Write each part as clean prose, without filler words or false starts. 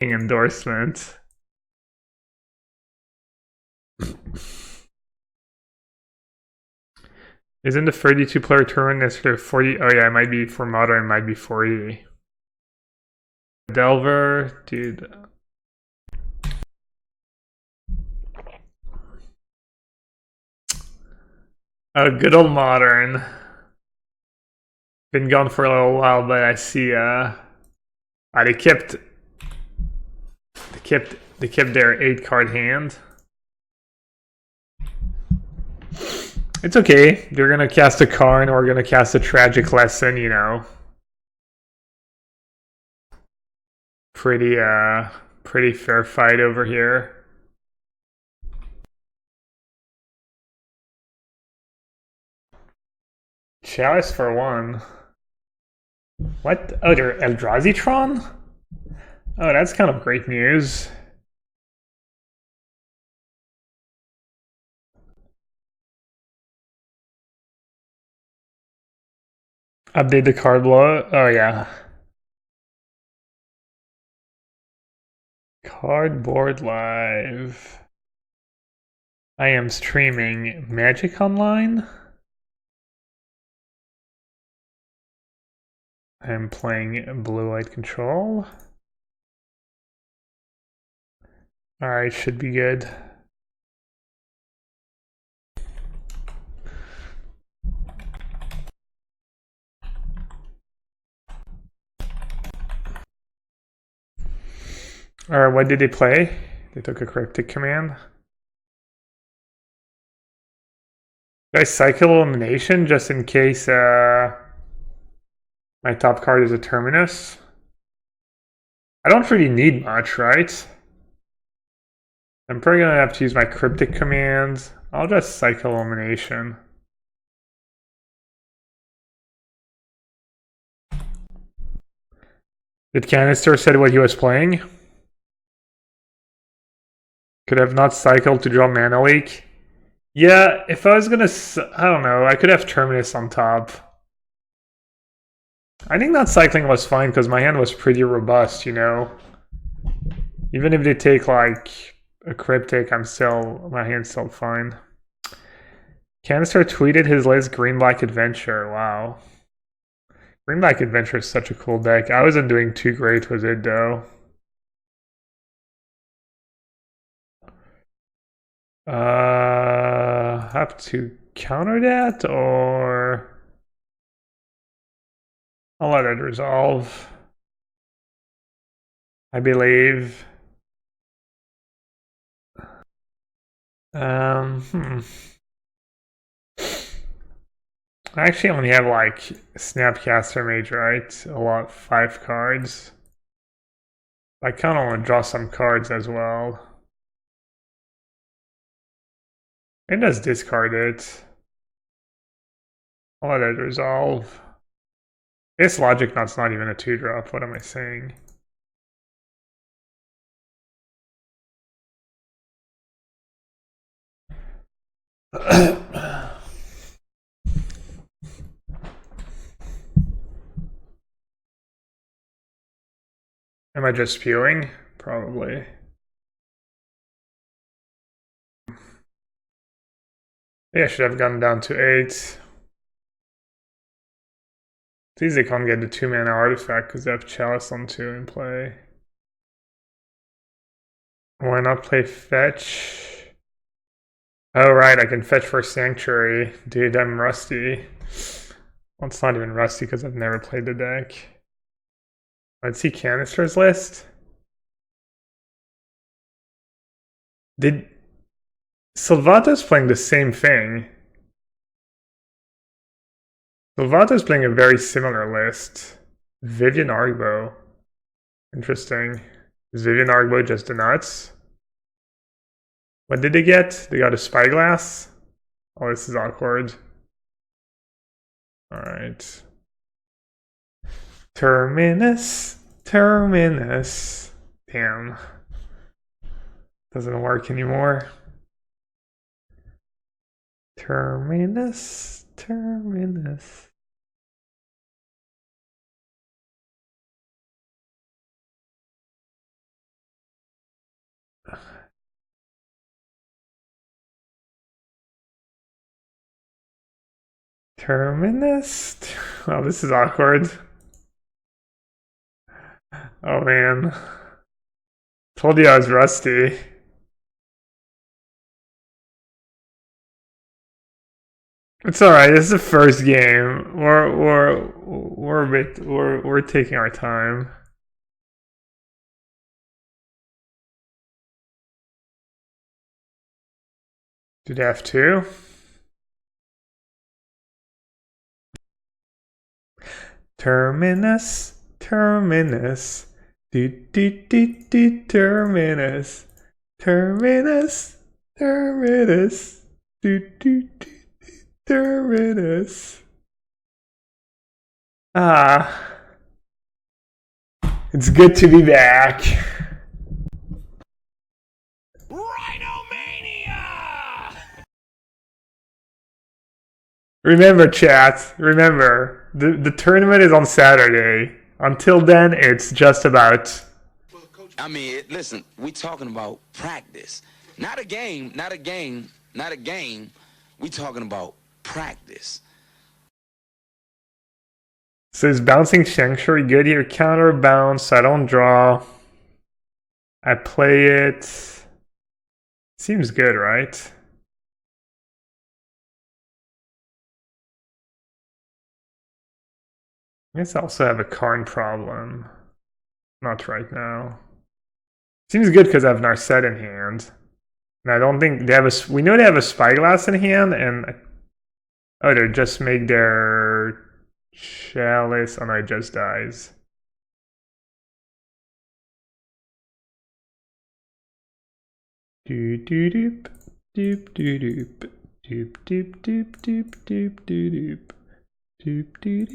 endorsement. Isn't the 32 player tournament necessarily 40? Oh yeah, it might be for modern, it might be 40. Delver, dude. Oh, good old modern. Been gone for a little while, but I see they kept their 8-card hand. It's okay. They're gonna cast a card or gonna cast a tragic lesson, you know. Pretty fair fight over here. Chalice for 1. What? Oh, they're Eldrazi-tron? Oh, that's kind of great news. Update the card blow. Oh, yeah. Cardboard Live. I am streaming Magic Online. I'm playing Blue-White Control. Alright, should be good. Alright, what did they play? They took a cryptic command. Did I cycle elimination just in case my top card is a Terminus? I don't really need much, right? I'm probably gonna have to use my cryptic commands. I'll just cycle elimination. Did Canister said what he was playing? Could have not cycled to draw mana leak. Yeah, if I was gonna, I don't know, I could have Terminus on top. I think that cycling was fine because my hand was pretty robust, you know. Even if they take like a cryptic, my hand's still fine. Canister tweeted his latest Green-Black Adventure. Wow. Green-Black Adventure is such a cool deck. I wasn't doing too great with it though. Have to counter that or I'll let it resolve. I believe. I actually only have like Snapcaster Mage, right? A lot, 5 cards. I kind of want to draw some cards as well. It does discard it. I'll let it resolve. This Logic Knot's not even a 2-drop. What am I saying? Am I just spewing? Probably. Yeah, I should have gone down to 8. Please they can't get the 2-mana artifact because they have Chalice on 2 in play. Why not play fetch? Oh right, I can fetch for Sanctuary. Dude, I'm rusty. Well, it's not even rusty because I've never played the deck. Let's see Canister's list. Did Salvato's playing the same thing? Salvato's playing a very similar list. Vivian Argbo. Interesting. Is Vivian Argbo just the nuts? What did they get? They got a Spyglass? Oh, this is awkward. Alright. Terminus. Terminus. Damn. Doesn't work anymore. Terminus. Terminus. Terminus? Oh, this is awkward. Oh man. Told you I was rusty. It's alright, this is the first game. We're taking our time. Did have to? Terminus, terminus, terminus, terminus, terminus, terminus. Ah, it's good to be back. Remember, chat. Remember, the tournament is on Saturday. Until then, it's just about. I mean, listen, we talking about practice, not a game, not a game, not a game. We talking about practice. So is bouncing Sanctuary good here? Counter bounce. I don't draw. I play it. Seems good, right? I guess I also have a Karn problem. Not right now. Seems good because I have Narset in hand. And I don't think they have a... We know they have a Spyglass in hand, and... Oh, they just make their... Chalice... Oh no, it just dies. Doop doop doop doop doop doop doop doop doop doop doop doop.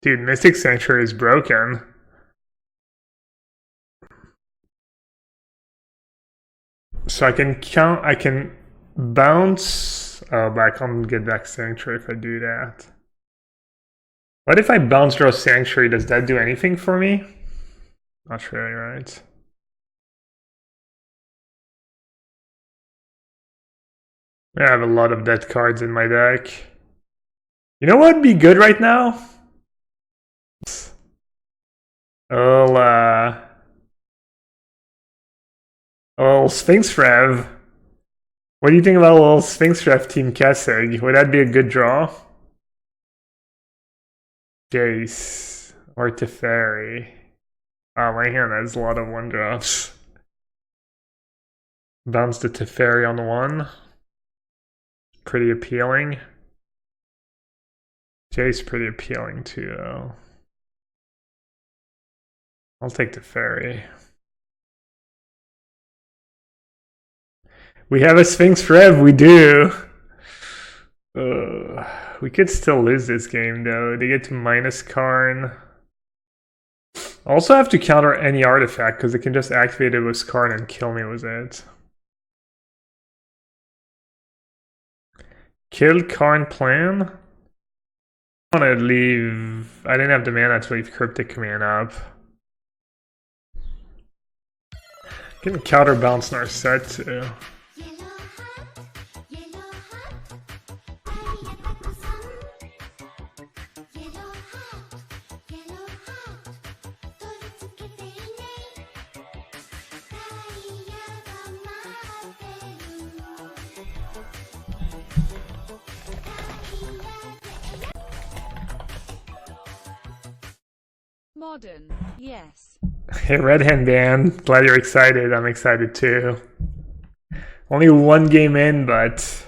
Dude, Mystic Sanctuary is broken. So I can count, I can bounce. Oh, but I can't get back Sanctuary if I do that. What if I bounce draw Sanctuary? Does that do anything for me? Not really, right? I have a lot of dead cards in my deck. You know what would be good right now? Oh, Sphinx Rev. What do you think about a little Sphinx Rev Team Kessig? Would that be a good draw? Jace. Or Teferi. Oh, my hand has a lot of 1-drops. Bounce the Teferi on the 1. Pretty appealing. Jace pretty appealing too, though. I'll take Teferi. We have a Sphinx Rev, we do. We could still lose this game though. They get to minus Karn. Also have to counter any artifact because they can just activate it with Karn and kill me with it. Kill Karn plan? I want to leave... I didn't have the mana to leave Cryptic Command up. Can counterbalance Narset too. Modern, yes. Hey, Red Hand Band, glad you're excited. I'm excited too. Only one game in, but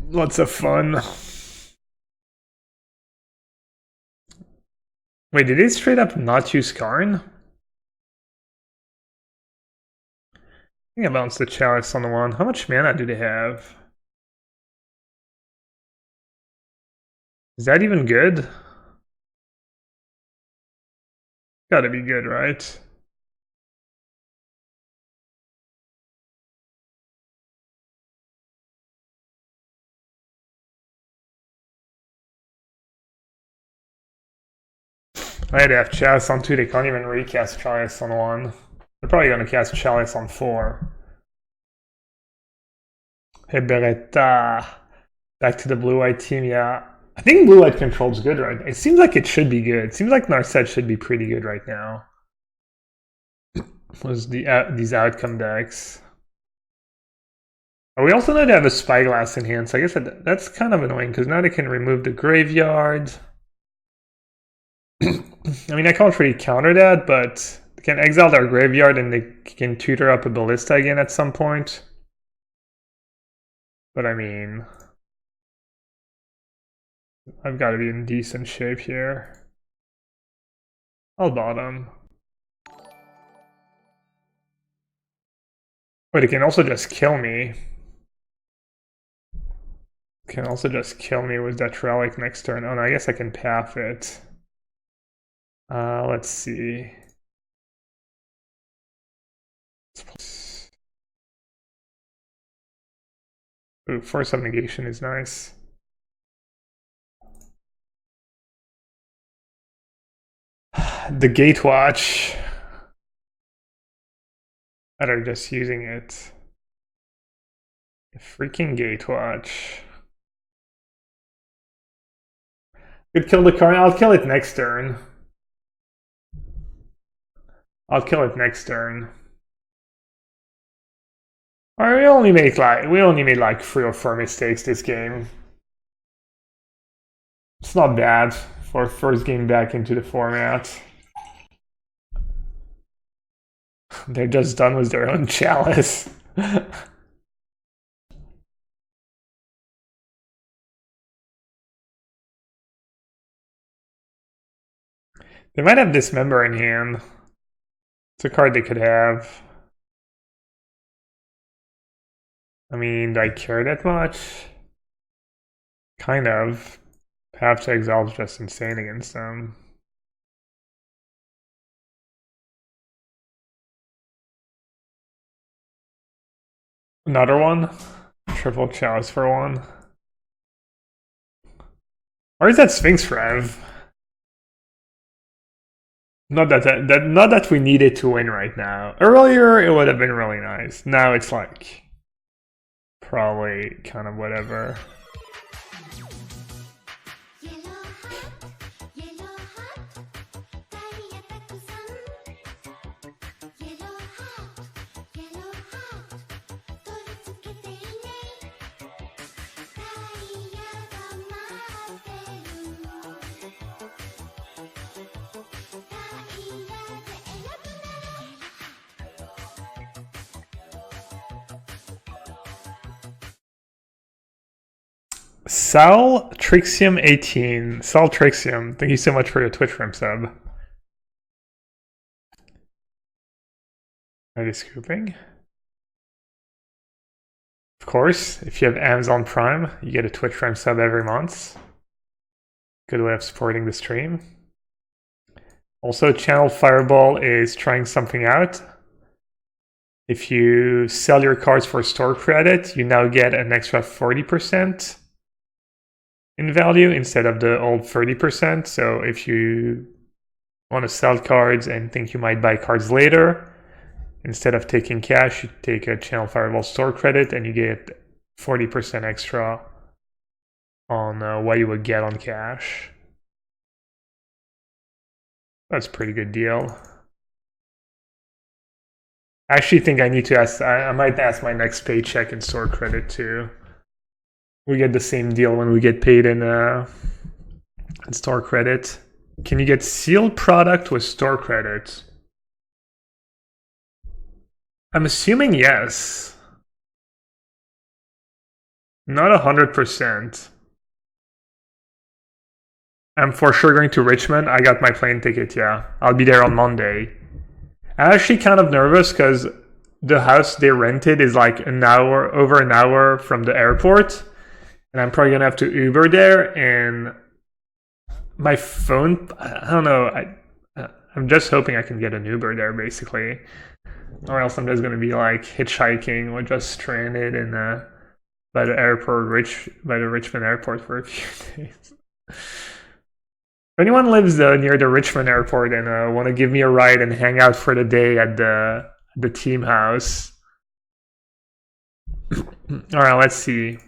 lots of fun. Wait, did they straight up not use Karn? I think I bounced the Chalice on the 1. How much mana do they have? Is that even good? Gotta be good, right? I had to have Chalice on 2, they can't even recast Chalice on 1. They're probably gonna cast Chalice on 4. Hey Beretta. Back to the blue-white team, yeah. I think blue-white control's good right now. It seems like it should be good. It seems like Narset should be pretty good right now. Was these outcome decks. We also know they have a Spyglass in hand, so I guess that's kind of annoying, because now they can remove the graveyard. I mean, I can't really counter that, but they can exile their graveyard and they can tutor up a Ballista again at some point. But I mean, I've got to be in decent shape here. I'll bottom. Wait, it can also just kill me. Can also just kill me with that relic next turn. Oh no, I guess I can path it. Let's see. Ooh, Force of Negation is nice. The Gatewatch. That are just using it. The freaking Gatewatch. Could kill the card. I'll kill it next turn. I'll kill it next turn. Alright, we only made like 3 or 4 mistakes this game. It's not bad for first game back into the format. They're just done with their own Chalice. They might have Dismember in hand. It's a card they could have. I mean, do I care that much? Kind of. Path to Exile is just insane against them. Another one? Triple Chalice for 1. Or is that Sphinx Rev? Not that we needed to win right now. Earlier, it would have been really nice. Now it's like probably kind of whatever. Sal Trixium 18. Sal Trixium, thank you so much for your Twitch Prime sub. Are they scooping? Of course, if you have Amazon Prime, you get a Twitch Prime sub every month. Good way of supporting the stream. Also, Channel Fireball is trying something out. If you sell your cards for store credit, you now get an extra 40% in value instead of the old 30%. So if you want to sell cards and think you might buy cards later, instead of taking cash, you take a Channel Fireball store credit and you get 40% extra on what you would get on cash. That's a pretty good deal. I actually think I need to ask, I might ask my next paycheck in store credit too. We get the same deal when we get paid in store credit. Can you get sealed product with store credit? I'm assuming yes. Not 100%. I'm for sure going to Richmond. I got my plane ticket, yeah. I'll be there on Monday. I'm actually kind of nervous because the house they rented is like over an hour from the airport. And I'm probably gonna have to Uber there, and my phone, I don't know, I'm just hoping I can get an Uber there, basically. Or else I'm just gonna be like hitchhiking or just stranded in by the Richmond airport for a few days. If anyone lives near the Richmond airport and want to give me a ride and hang out for the day at the team house. Alright, let's see.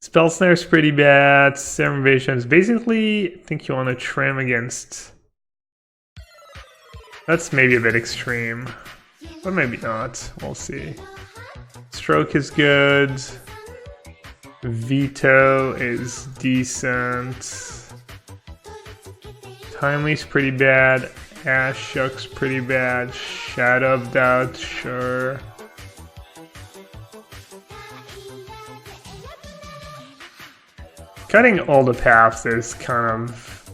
Spell Snare's pretty bad. Serum Invasions. Basically, I think you want to trim against... That's maybe a bit extreme. But maybe not. We'll see. Stroke is good. Veto is decent. Timely's pretty bad. Ash Shock's pretty bad. Shadow of Doubt, sure. Cutting all the paths is kind of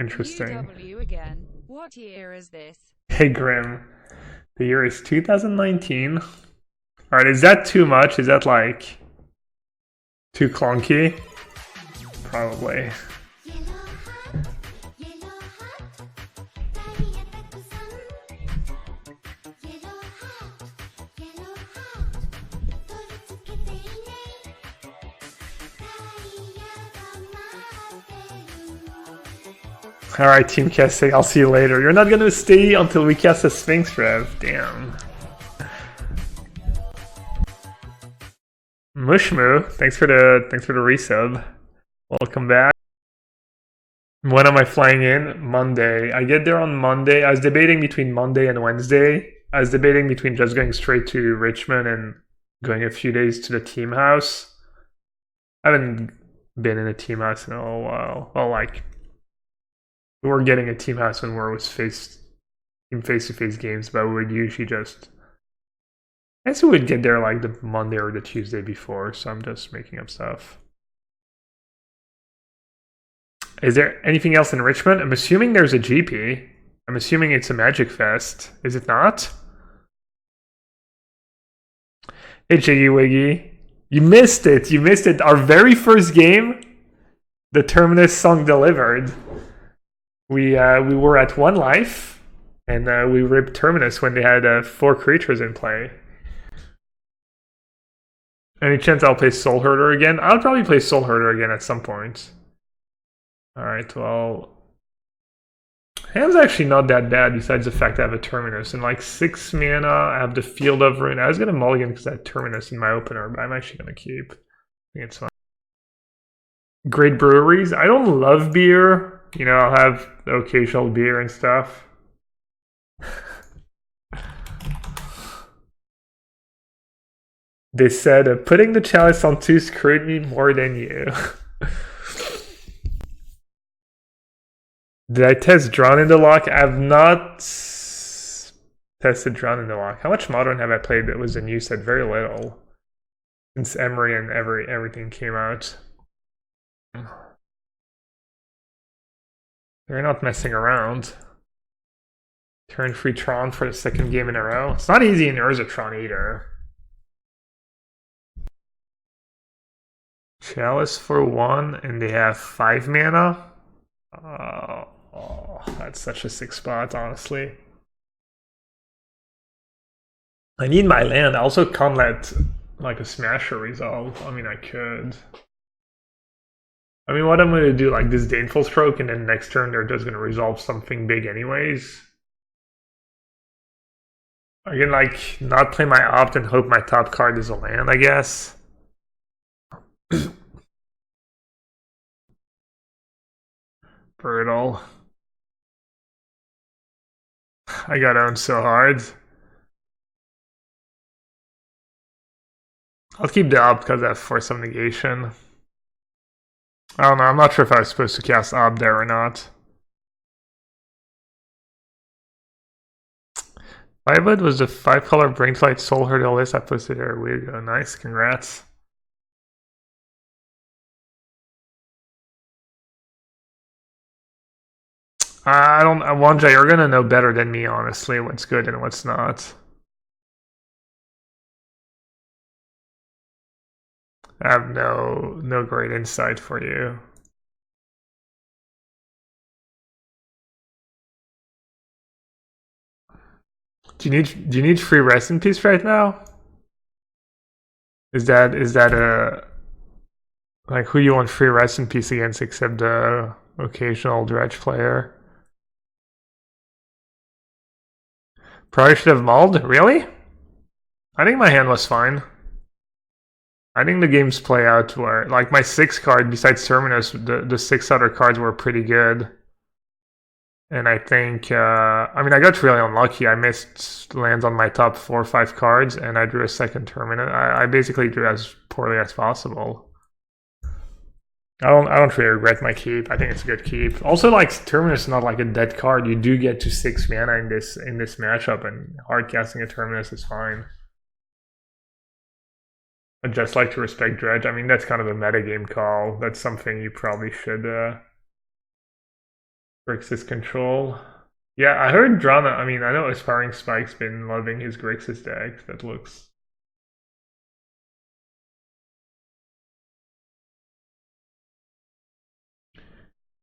interesting. UW again. What year is this? Hey Grim, the year is 2019. Alright, is that too much? Is that like too clunky? Probably. Alright, Team Casting, I'll see you later. You're not gonna stay until we cast a Sphinx Rev. Damn. Mushmoo, thanks for the resub. Welcome back. When am I flying in? Monday. I get there on Monday. I was debating between Monday and Wednesday. I was debating between just going straight to Richmond and going a few days to the team house. I haven't been in a team house in a while. Well, like, we were getting a team house when we were in face-to-face games, but we would usually just... I guess we would get there like the Monday or the Tuesday before, so I'm just making up stuff. Is there anything else in Richmond? I'm assuming there's a GP. I'm assuming it's a Magic Fest. Is it not? Hey, Jiggy Wiggy. You missed it. You missed it. Our very first game, the Terminus song delivered. We were at 1 life, and we ripped Terminus when they had 4 creatures in play. Any chance I'll play Soul Herder again? I'll probably play Soul Herder again at some point. Alright, well... Hand's actually not that bad besides the fact I have a Terminus. And like 6 mana, I have the Field of Ruin. I was going to mulligan because I had Terminus in my opener, but I'm actually going to keep. I think it's fine. Great breweries. I don't love beer. You know, I'll have the occasional beer and stuff. They said, putting the chalice on 2 screwed me more than you. Did I test Drawn in the Lock? I have not tested Drawn in the Lock. How much Modern have I played that was a new set? Very little. Since Emery and everything came out. They're not messing around. Turn free Tron for the 2nd game in a row. It's not easy in Urzatron either. Chalice for 1, and they have 5 mana. Oh, that's such a sick spot, honestly. I need my land. I also can't let like a Smasher resolve. I mean, I could. I mean, what I'm going to do, like this Baneful Stroke, and then next turn they're just going to resolve something big anyways. I can like not play my opt and hope my top card is a land, I guess. Brutal. I got owned so hard. I'll keep the Ob because I have Force of Negation. I don't know, I'm not sure if I was supposed to cast Ob there or not. Fivewood was the 5-color Brainflight Soul Herder list I posted there a week ago. Nice, congrats. I don't, Wanja, you're gonna know better than me, honestly, what's good and what's not. I have no great insight for you. Do you need free rest in peace right now? Is that Like, who you want free rest in peace against except the occasional dredge player? Probably should have mulled? Really? I think my hand was fine. I think the games play out where, like, my 6th card, besides Terminus, the 6 other cards were pretty good. And I think, I mean, I got really unlucky. I missed lands on my top 4 or 5 cards, and I drew a second Terminus. I basically drew as poorly as possible. I don't really regret my keep. I think it's a good keep. Also, like, Terminus is not like a dead card. You do get to 6 mana in this matchup, and hard casting a Terminus is fine. I'd just like to respect Dredge. I mean, that's kind of a metagame call. That's something you probably should Grixis control. Yeah, I heard Drana. I mean, I know Aspiring Spike's been loving his Grixis deck. That looks.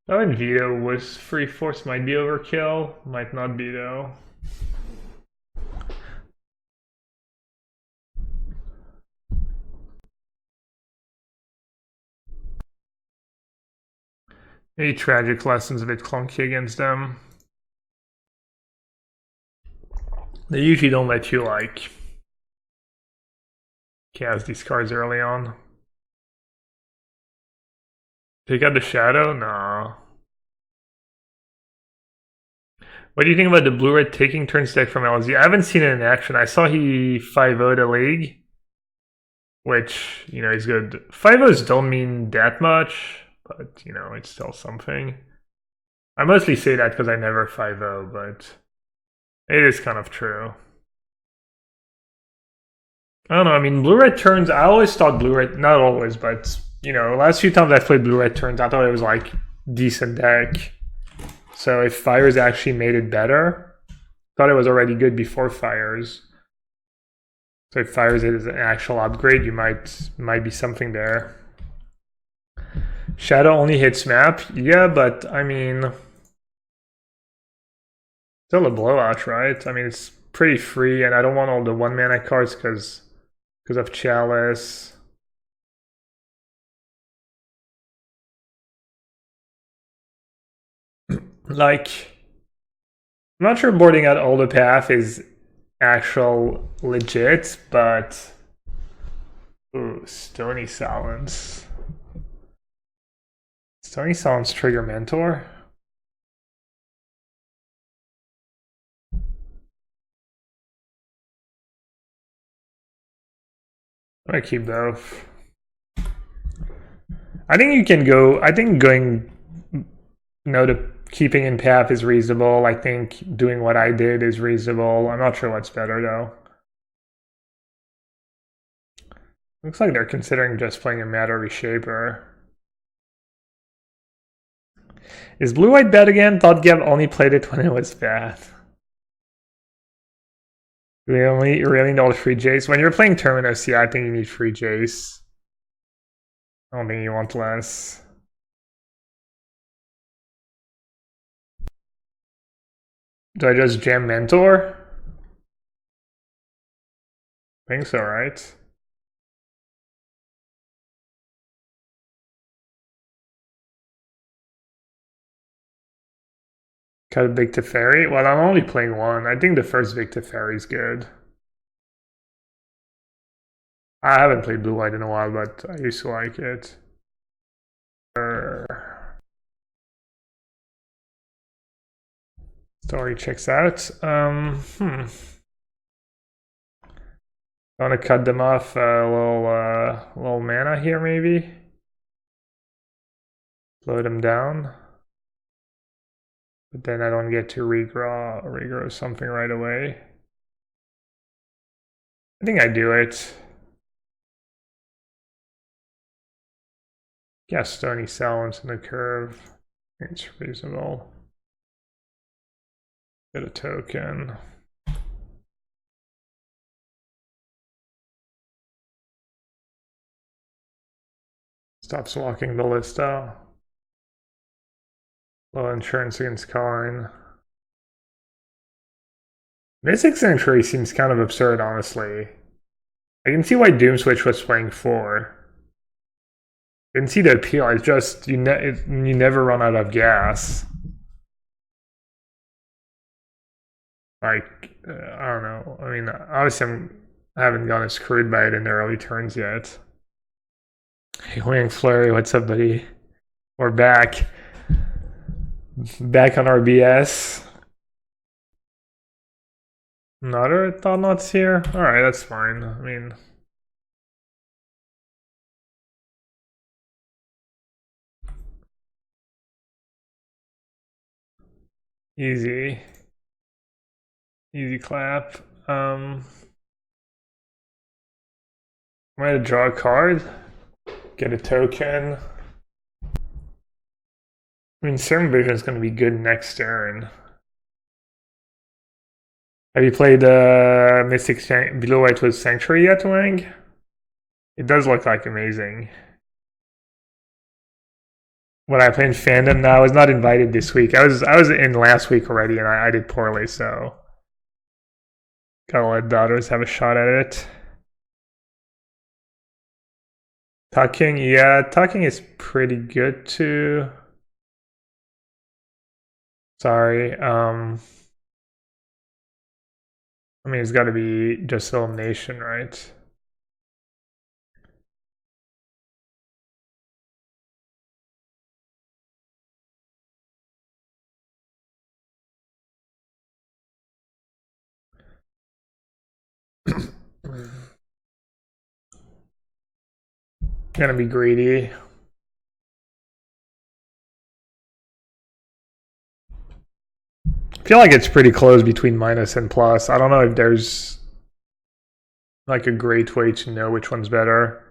Oh, and Veto was free force might be overkill. Might not be though. Maybe Tragic Lesson's a bit clunky against them. They usually don't let you, like, cast these cards early on. Take out the Shadow? No. What do you think about the blue-red taking turns deck from LZ? I haven't seen it in action. I saw he 5-0'd a league, which, you know, is good. 5-0s don't mean that much, but, you know, it's still something. I mostly say that because I never 5-0, but it is kind of true. I don't know, I mean, blue-red turns, I always thought blue-red, not always, but, you know, last few times I played blue-red turns, I thought it was, like, decent deck. So if Fires actually made it better, thought it was already good before Fires. So if Fires is an actual upgrade, you might be something there. Shadow only hits map, yeah, but I mean, still a blowout, right? I mean, it's pretty free, and I don't want all the 1-mana cards because of Chalice. Like, I'm not sure boarding out all the path is actual legit, but ooh, Stony Silence. Stony Silence trigger Mentor. I'm gonna keep both. I think you can go. I think going no to keeping in path is reasonable. I think doing what I did is reasonable. I'm not sure what's better though. Looks like they're considering just playing a Matter Reshaper. Is blue-white bad again? Thought Gab only played it when it was bad. We only really need free Jace. When you're playing Terminus, yeah, I think you need free Jace. I don't think you want less. Do I just jam Mentor? I think so, right? Cut a big Teferi? Well, I'm only playing one. I think the first big Teferi is good. I haven't played blue-white in a while, but I used to like it. Story checks out. I want to cut them off a little mana here, maybe. Slow them down. But then I don't get to regrow something right away. I think I do it. Yeah, Stony Silence in the curve. I think it's reasonable. Get a token. Stops walking Ballista. Low insurance against Karn. Mystic Sanctuary seems kind of absurd, honestly. I can see why Doomswitch was playing 4. You can see the appeal. It's just you never run out of gas. Like I don't know. I mean, obviously I haven't gotten screwed by it in the early turns yet. Hey, Wing Flurry, what's up, buddy? We're back. Back on our BS. Another thought nuts here? Alright, that's fine. I mean, easy. Easy clap. I'm gonna draw a card. Get a token. I mean, Serum Vision is gonna be good next turn. Have you played Mystic Below White with Sanctuary yet, Wang? It does look like amazing. When I played in Fandom, now I was not invited this week. I was in last week already, and I did poorly, so gotta let daughters have a shot at it. Tucking, yeah, tucking is pretty good too. Sorry, I mean, it's got to be just elimination, right? Gonna be greedy. I feel like it's pretty close between minus and plus. I don't know if there's like a great way to know which one's better.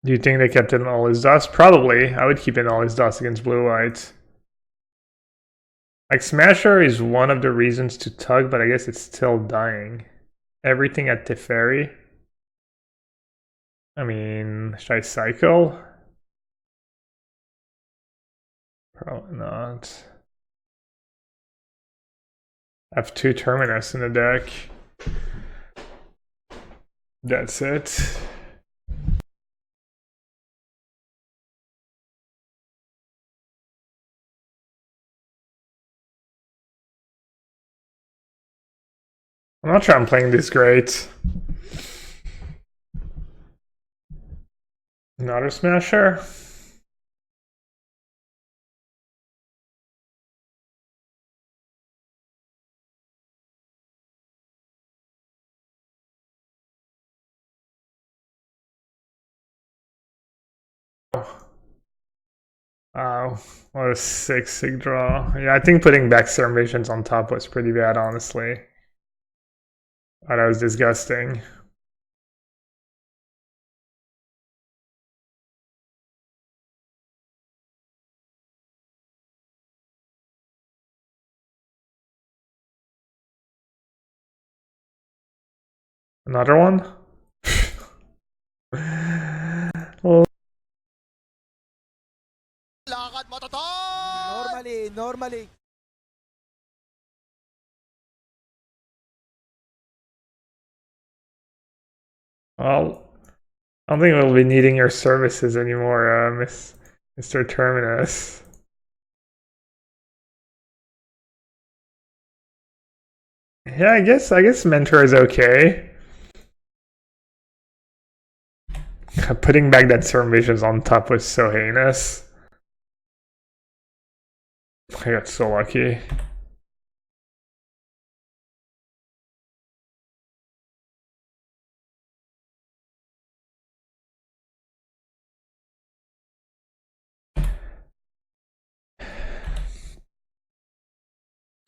Do you think they kept it in all his dust? Probably. I would keep it in all his dust against blue-white. Like, Smasher is one of the reasons to tug, but I guess it's still dying. Everything at Teferi. I mean, should I cycle? Probably not. I have 2 Terminus in the deck. That's it. I'm not sure I'm playing this great. Another Smasher. Wow, what a sick draw. Yeah, I think putting back Serum Visions on top was pretty bad, honestly. Oh, that was disgusting. Another one? Well, Normally. well, I don't think we'll be needing your services anymore, Mr. Terminus. Yeah, I guess Mentor is okay. Putting back that Serum Visions on top was so heinous. I got so lucky.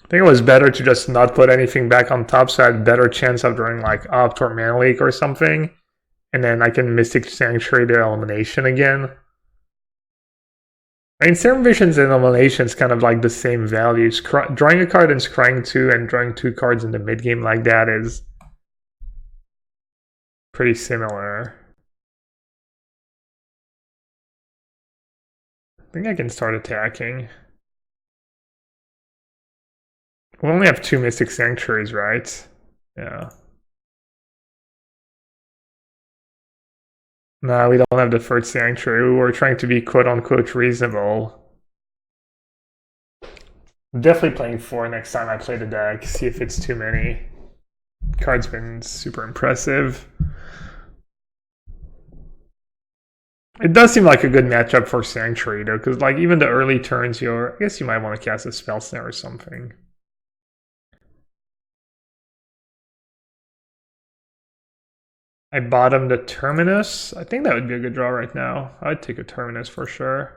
I think it was better to just not put anything back on top, so I had better chance of drawing like Opt or Mana Leak or something. And then I can Mystic Sanctuary the elimination again. I mean, Serum Visions and elimination is kind of like the same values. Drawing a card and scrying 2 and drawing 2 cards in the mid game like that is pretty similar. I think I can start attacking. We only have 2 Mystic Sanctuaries, right? Yeah. Nah, we don't have the third sanctuary. We were trying to be quote-unquote reasonable. I'm definitely playing 4 next time I play the deck, see if it's too many. Card's been super impressive. It does seem like a good matchup for Sanctuary, though, because like even the early turns, I guess you might want to cast a Spell Snare or something. I bottom the Terminus. I think that would be a good draw right now. I'd take a Terminus for sure.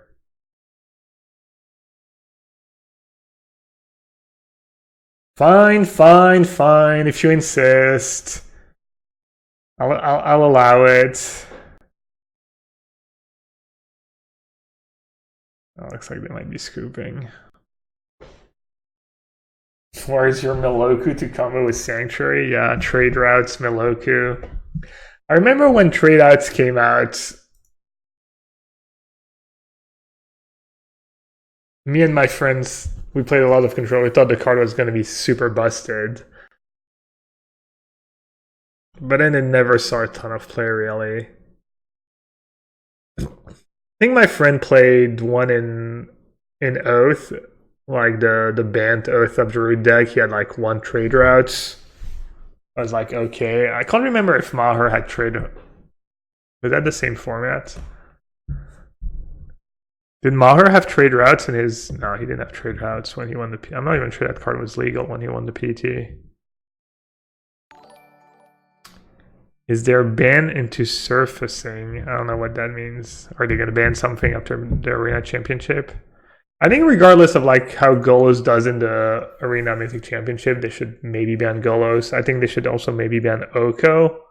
Fine, fine, fine. If you insist, I'll allow it. Oh, looks like they might be scooping. Where's your Miloku to combo with Sanctuary? Yeah, trade routes, Miloku. I remember when trade outs came out. Me and my friends, we played a lot of Control. We thought the card was going to be super busted. But then it never saw a ton of play, really. I think my friend played one in Oath, like the banned Oath of Druid deck. He had like 1 trade routes. I was like, okay. I can't remember if Maher had trade. Was that the same format? Did Maher have trade routes in his? No, he didn't have trade routes when he won the. I'm not even sure that card was legal when he won the PT. Is there a ban into surfacing? I don't know what that means. Are they going to ban something after the Arena Championship? I think regardless of like how Golos does in the Arena Mythic Championship, they should maybe ban Golos. I think they should also maybe ban Oko.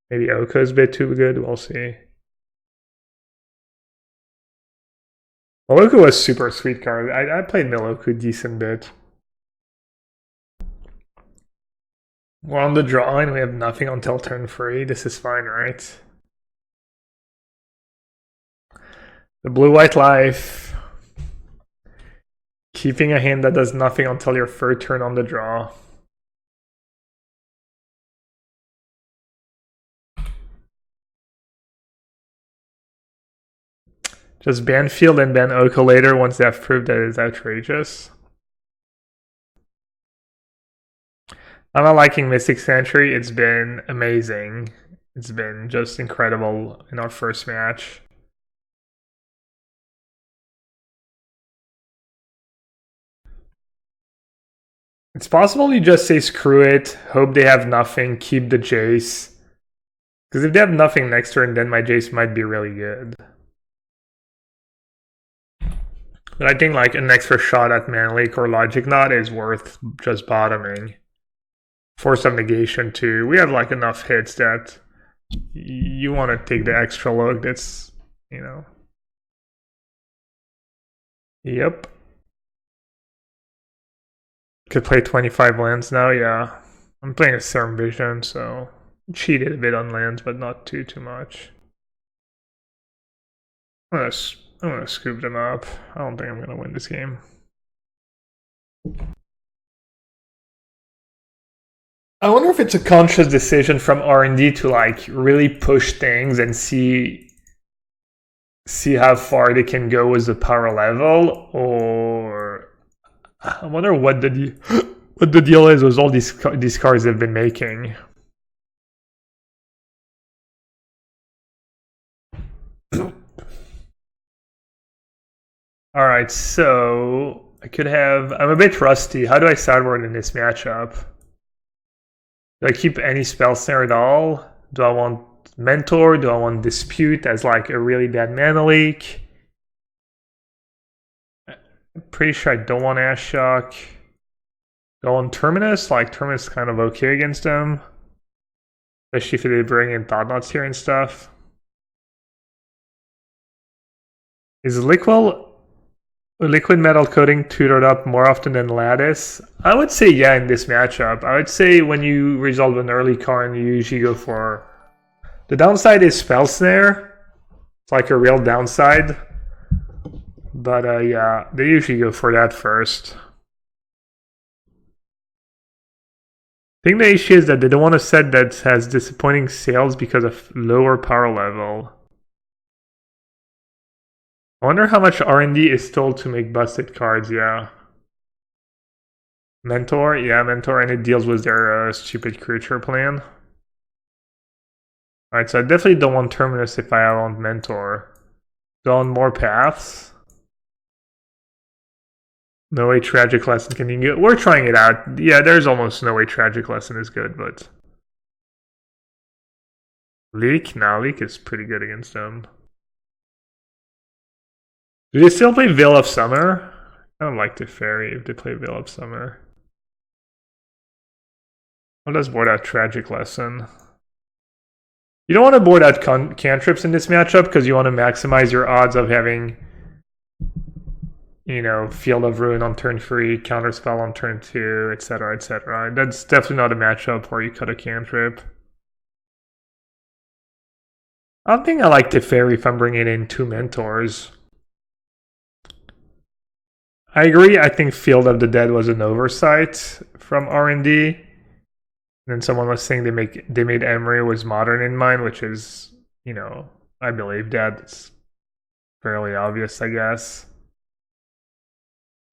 Maybe Oko is a bit too good. We'll see. Miloku was super sweet card. I played Miloku a decent bit. We're on the draw and we have nothing until turn 3. This is fine, right? The blue-white life. Keeping a hand that does nothing until your 3rd turn on the draw. Just ban Field and ban Oko later once they have proved that it is outrageous. I'm not liking Mystic Sanctuary. It's been amazing. It's been just incredible in our first match. It's possible you just say screw it, hope they have nothing, keep the Jace. Because if they have nothing next turn, then my Jace might be really good. But I think like an extra shot at Mana Leak or Logic Knot is worth just bottoming. Force of Negation too. We have like enough hits that you want to take the extra look. That's, you know. Yep. Could play 25 lands now, yeah. I'm playing a Serum Vision, so cheated a bit on lands, but not too much. I'm gonna scoop them up. I don't think I'm gonna win this game. I wonder if it's a conscious decision from R&D to like really push things and see how far they can go with the power level, or I wonder what the deal is with all these cards they've been making. All right, so I'm a bit rusty. How do I sideboard in this matchup? Do I keep any spell snare at all? Do I want Mentor? Do I want Dispute as like a really bad mana leak? I'm pretty sure I don't want Ashock. Do I want Terminus? Like Terminus is kind of okay against them. Especially if they bring in Thought Knots here and stuff. Is liquid metal coating tutored up more often than lattice? I would say yeah in this matchup. I would say when you resolve an early card, you usually go for... The downside is Spell Snare. It's like a real downside. But yeah, they usually go for that first. I think the issue is that they don't want a set that has disappointing sales because of lower power level. I wonder how much R&D is told to make busted cards, yeah. Mentor, yeah, Mentor, and it deals with their stupid creature plan. Alright, so I definitely don't want Terminus if I want Mentor. Do I want more paths? No way Tragic Lesson can be good. We're trying it out. Yeah, there's almost no way Tragic Lesson is good, but... Leak? No, Leak is pretty good against them. Do they still play Veil of Summer? I don't like Teferi if they play Veil of Summer. I'll just board out Tragic Lesson. You don't want to board out cantrips in this matchup because you want to maximize your odds of having, you know, Field of Ruin on turn 3, Counterspell on turn 2, etc., etc. That's definitely not a matchup where you cut a cantrip. I don't think I like Teferi if I'm bringing in 2 Mentors. I agree, I think Field of the Dead was an oversight from R&D. And then someone was saying they made Emery was modern in mind, which is, you know, I believe that. It's fairly obvious, I guess.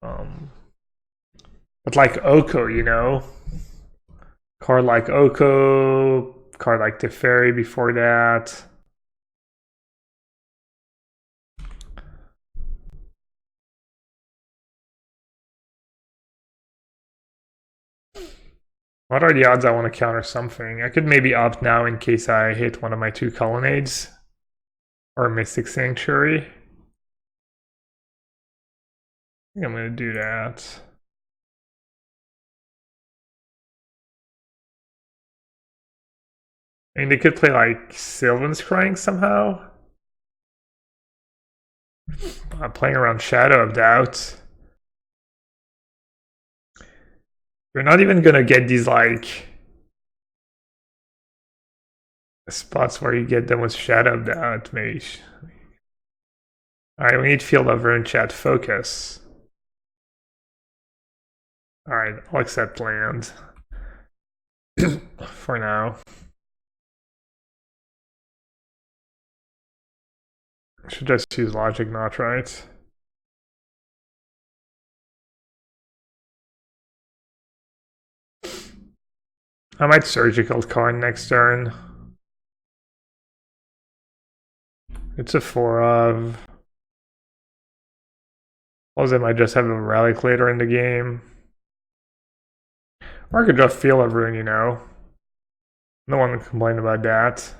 But like Oko, you know, card like Oko, card like Teferi before that. What are the odds I want to counter something? I could maybe opt now in case I hit one of my 2 Colonnades. Or Mystic Sanctuary. I think I'm going to do that. I mean, they could play like Sylvan's Crying somehow. I'm playing around Shadow of Doubt. You're not even gonna get these like spots where you get them with Shadow of Doubt, maybe. Alright, we need Field of Ruin chat. Focus. Alright, I'll accept land. For now. I should just use Logic Not, right? I might Surgical Card next turn. It's a 4 of. Or I might just have a Relic later in the game. Or I could just Field of Ruin, you know. No one can complain about that.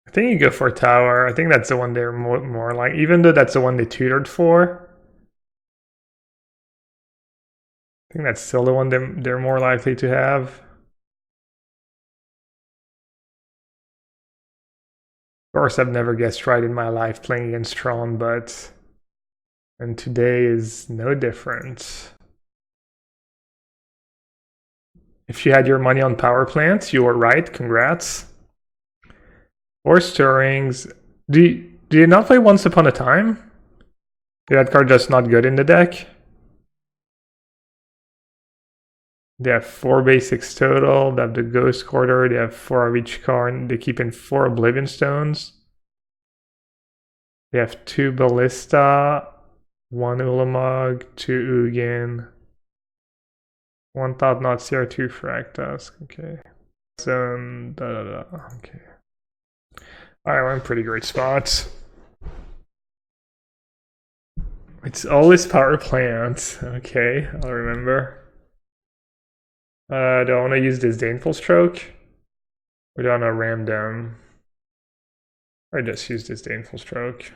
I think you go for Tower. I think that's the one they're more like, even though that's the one they tutored for. I think that's still the one they're more likely to have. Of course, I've never guessed right in my life playing against Tron, but... And today is no different. If you had your money on power plants, you were right. Congrats. Or Stirrings. Do you not play Once Upon a Time? Is that card just not good in the deck? They have 4 basics total. They have the Ghost Quarter. They have 4 of each card. They keep in 4 Oblivion Stones. They have 2 Ballista, 1 Ulamog, 2 Ugin, 1 Thought-Knot Seer, 2 Fractus. Okay. So, okay. Alright, we're in pretty great spots. It's always power plants. Okay, I'll remember. Do I want to use Disdainful Stroke? Or do I want to ram them? Or just use Disdainful Stroke?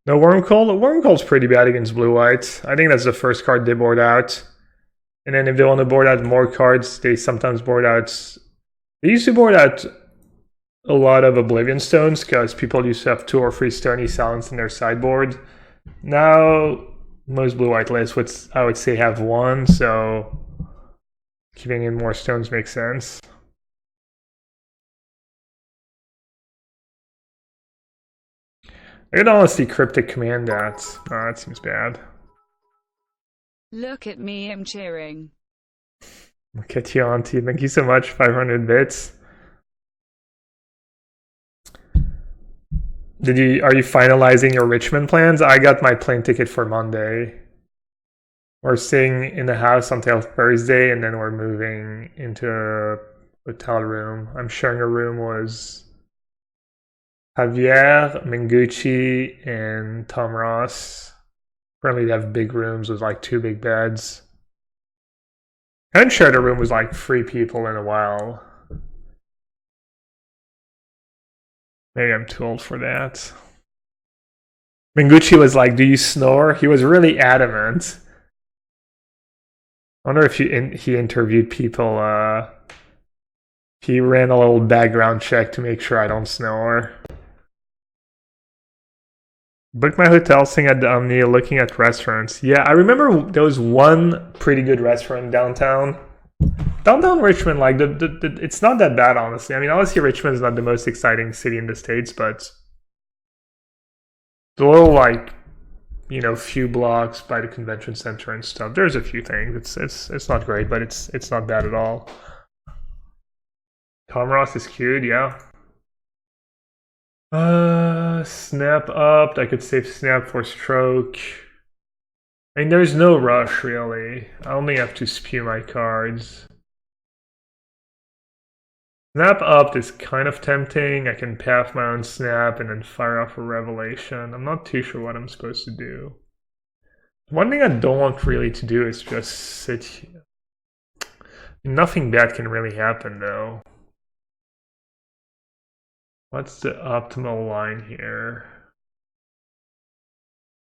No Wormcoil? Wormcoil's pretty bad against blue-white. I think that's the first card they board out. And then if they want to board out more cards, they sometimes board out... They used to board out a lot of Oblivion Stones because people used to have 2 or 3 Stony Silence in their sideboard. Now, most blue-white lists would, I would say, have 1, so keeping in more stones makes sense. I could honestly cryptic command that. Oh, that seems bad. Look at me, I'm cheering. Look at you, Auntie. Thank you so much. 500 bits. Are you finalizing your Richmond plans? I got my plane ticket for Monday. We're staying in the house until Thursday, and then we're moving into a hotel room. I'm sharing a room with Javier, Mengucci, and Tom Ross. Apparently they have big rooms with like 2 big beds. I haven't shared a room with like 3 people in a while. Maybe I'm too old for that. Mengucci was like, "Do you snore?" He was really adamant. I wonder if he interviewed people. He ran a little background check to make sure I don't snore. Booked my hotel, staying at the Omni, looking at restaurants. Yeah, I remember there was one pretty good restaurant downtown. Downtown Richmond, like it's not that bad, honestly. I mean, obviously Richmond is not the most exciting city in the States, but the little like, you know, few blocks by the convention center and stuff. There's a few things. It's not great, but it's not bad at all. Tom Ross is cute, yeah. Snap up. I could save snap for stroke. I mean, there's no rush really. I only have to spew my cards. Snap up is kind of tempting. I can path my own snap and then fire off a revelation. I'm not too sure what I'm supposed to do. One thing I don't want really to do is just sit here. Nothing bad can really happen though. What's the optimal line here?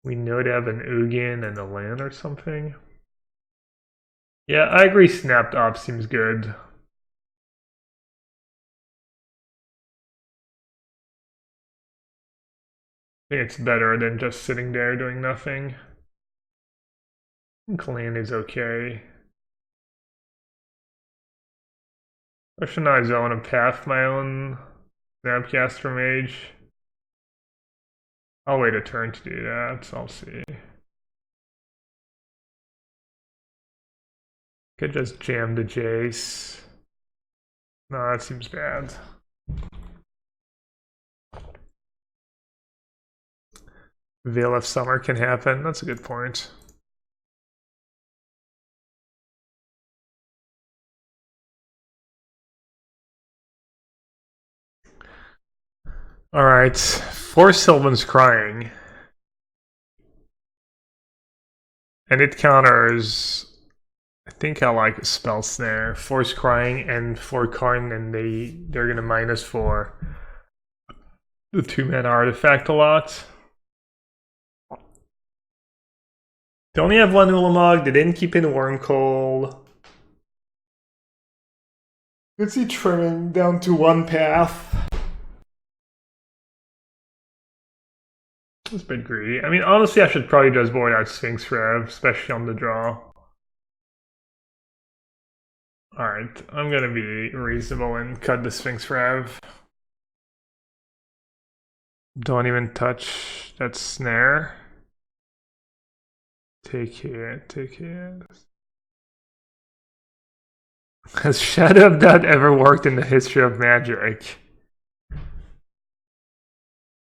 We know they have an Ugin and a land or something. Yeah, I agree snapped up seems good. I think it's better than just sitting there doing nothing. I think land is okay. Question is, do I want to path my own Snapcaster Mage? I'll wait a turn to do that, so I'll see. Could just jam the Jace. No, that seems bad. Veil of Summer can happen. That's a good point. Alright, 4 Sylvan's Crying. And it counters... I think I like a Spell Snare. 4's Crying and 4 Karn, and they're gonna -4 the 2-mana artifact a lot. They only have 1 Ulamog, they didn't keep in Wormcoil. Let's see trimming down to 1 path. That's a bit greedy. I mean, honestly, I should probably just void out Sphinx Rev, especially on the draw. Alright, I'm gonna be reasonable and cut the Sphinx Rev. Don't even touch that snare. Take it, take it. Has Shadow of Doubt ever worked in the history of Magic?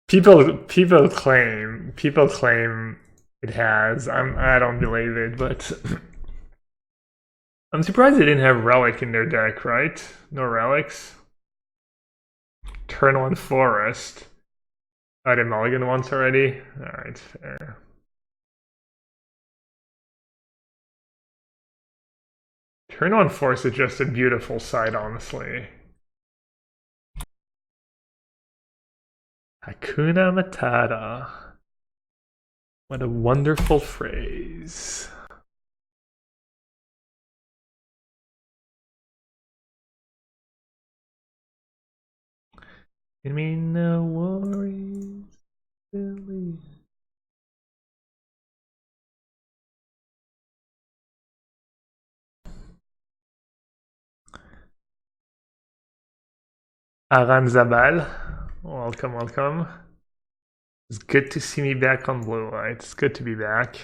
People claim it has. I don't believe it, but I'm surprised they didn't have Relic in their deck, right? No relics. Turn 1 Forest. I did mulligan once already. Alright, fair. Turn 1 Forest is just a beautiful sight, honestly. Hakuna Matata. What a wonderful phrase. Give me no worries, Billy. Aran Zabal. Welcome, welcome. It's good to see me back on blue white. It's good to be back.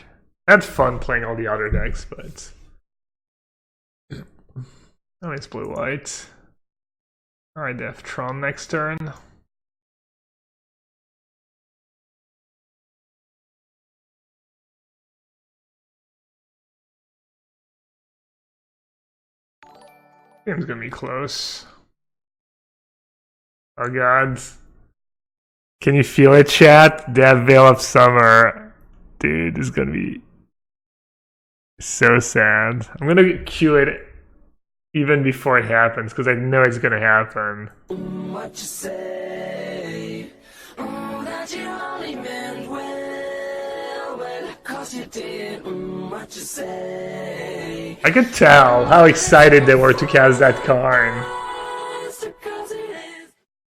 That's fun playing all the other decks, but oh, it's blue white. Alright, they have Tron next turn. Game's gonna be close. Oh god. Can you feel it, chat? That Veil of Summer. Dude, this is gonna be so sad. I'm gonna cue it even before it happens, because I know it's gonna happen. What you say? That you only meant well, 'cause you did. What you say? I could tell how excited they were to cast that card.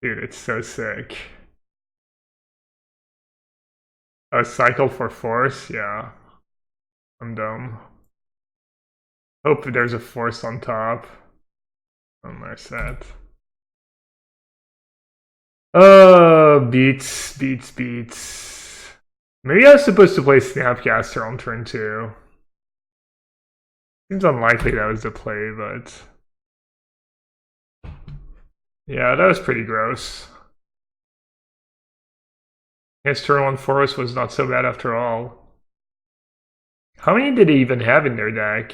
Dude, it's so sick. A cycle for force? Yeah. I'm dumb. Hope there's a force on top. On my set. Oh, beats. Maybe I was supposed to play Snapcaster on turn 2. Seems unlikely that was the play, but yeah, that was pretty gross. His turn 1 forest was not so bad after all. How many did they even have in their deck?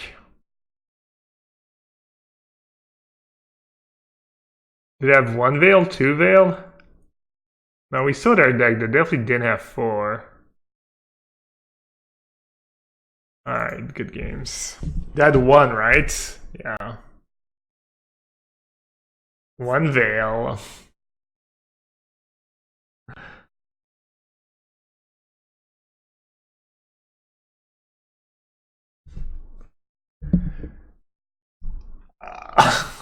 Did they have 1 veil, 2 veil? No, we saw their deck. They definitely didn't have 4. Alright, good games. They had 1, right? Yeah. 1 veil.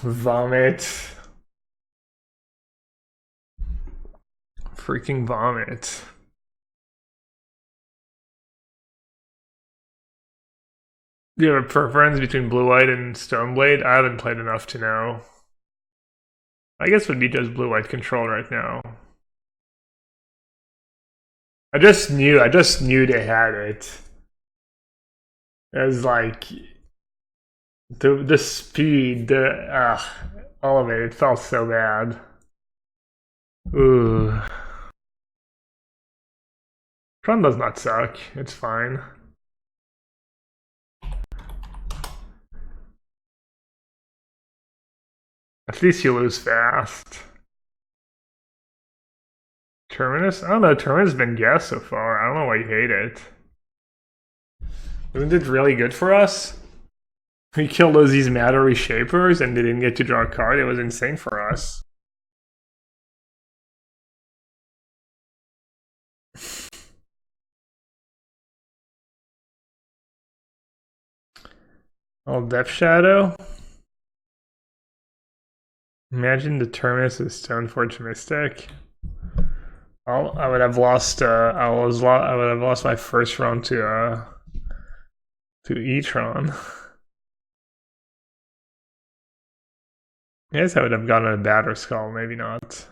Vomit. Freaking vomit. Do you have a preference between Blue White and Stoneblade? I haven't played enough to know. I guess it would be just Blue White control right now. I just knew they had it. It was like the speed, all of it felt so bad. Ooh. Tron does not suck. It's fine. At least you lose fast. Terminus? I don't know, Terminus has been guessed so far. I don't know why you hate it. Isn't it really good for us? We killed these matter reshapers and they didn't get to draw a card. It was insane for us. Oh, Depth Shadow? Imagine the Terminus is Stoneforge Mystic. I would have lost. I would have lost my first round to E-Tron. I guess I would have gotten a Batter Skull, maybe not.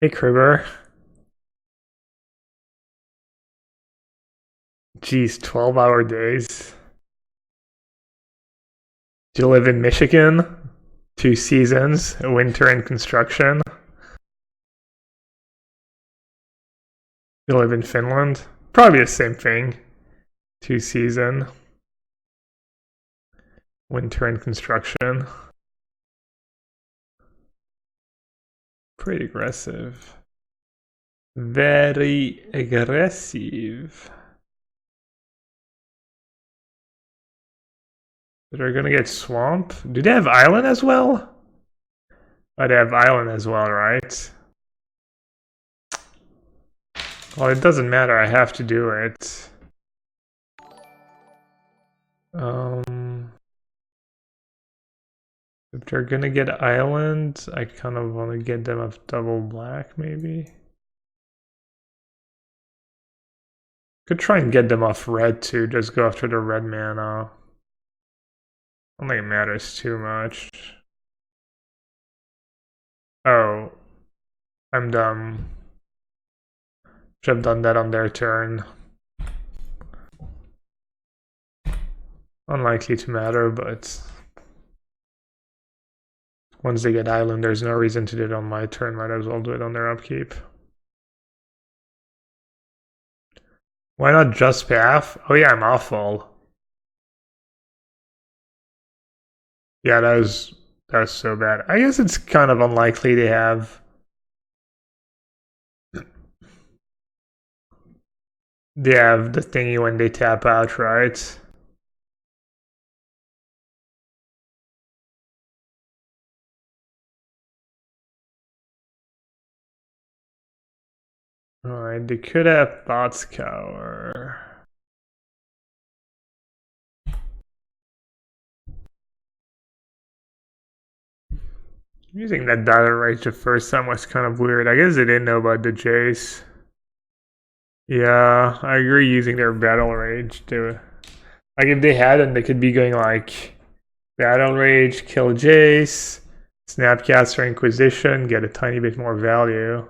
Hey, Kribber. Geez, 12-hour days. Do you live in Michigan? 2 seasons, winter and construction. You live in Finland? Probably the same thing. 2 season, winter and construction. Pretty aggressive. Very aggressive. They're gonna get Swamp. Do they have Island as well? Oh, they have Island as well, right? Well, it doesn't matter. I have to do it. If they're gonna get island, I kind of want to get them off double black, maybe. Could try and get them off red too, just go after the red mana. I don't think it matters too much. Oh, I'm dumb. Should have done that on their turn. Unlikely to matter, but once they get island, there's no reason to do it on my turn. Might as well do it on their upkeep. Why not just path? Oh yeah, I'm awful. Yeah, that was so bad. I guess it's kind of unlikely they have the thingy when they tap out, right? Alright, they could have Thoughts Cower. Using that Battle Rage the first time was kind of weird. I guess they didn't know about the Jace. Yeah, I agree using their Battle Rage to... Like, if they hadn't, they could be going like... Battle Rage, kill Jace, Snapcaster Inquisition, get a tiny bit more value.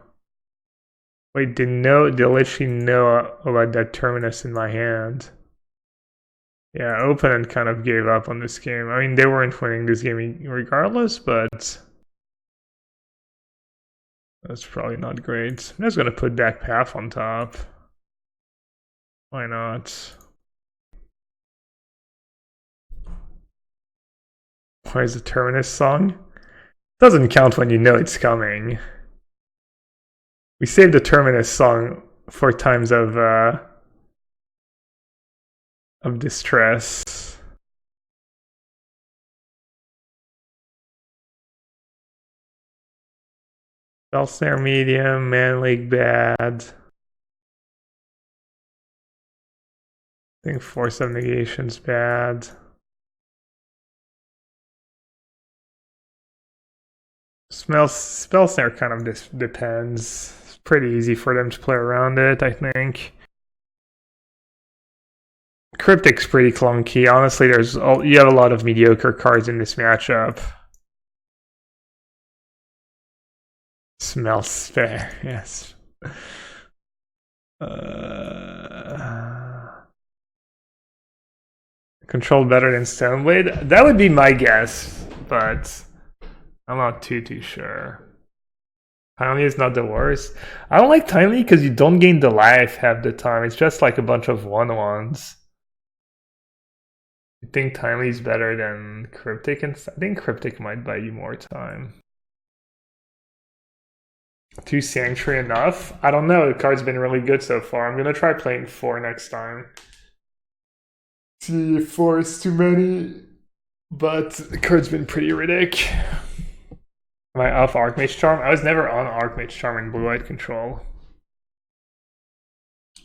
Wait, they literally know about that Terminus in my hand. Yeah, opponent kind of gave up on this game. I mean, they weren't winning this game regardless, but... That's probably not great. I'm just gonna put back Path on top. Why not? Why is the Terminus song? Doesn't count when you know it's coming. We saved the Terminus song for times of distress. Spell Snare medium, Man League bad. I think Force of Negation's bad. Spell Snare kind of depends. It's pretty easy for them to play around it, I think. Cryptic's pretty clunky. Honestly, you have a lot of mediocre cards in this matchup. Smells fair, yes. Control better than Stoneblade? That would be my guess, but I'm not too sure. Timely is not the worst. I don't like Timely because you don't gain the life half the time. It's just like a bunch of 1/1s. I think Timely is better than Cryptic, and I think Cryptic might buy you more time. 2 Sanctuary enough? I don't know. The card's been really good so far. I'm gonna try playing 4 next time. See if 4 is too many, but the card's been pretty ridiculous. Am I off Archmage Charm? I was never on Archmage Charm in blue-white control.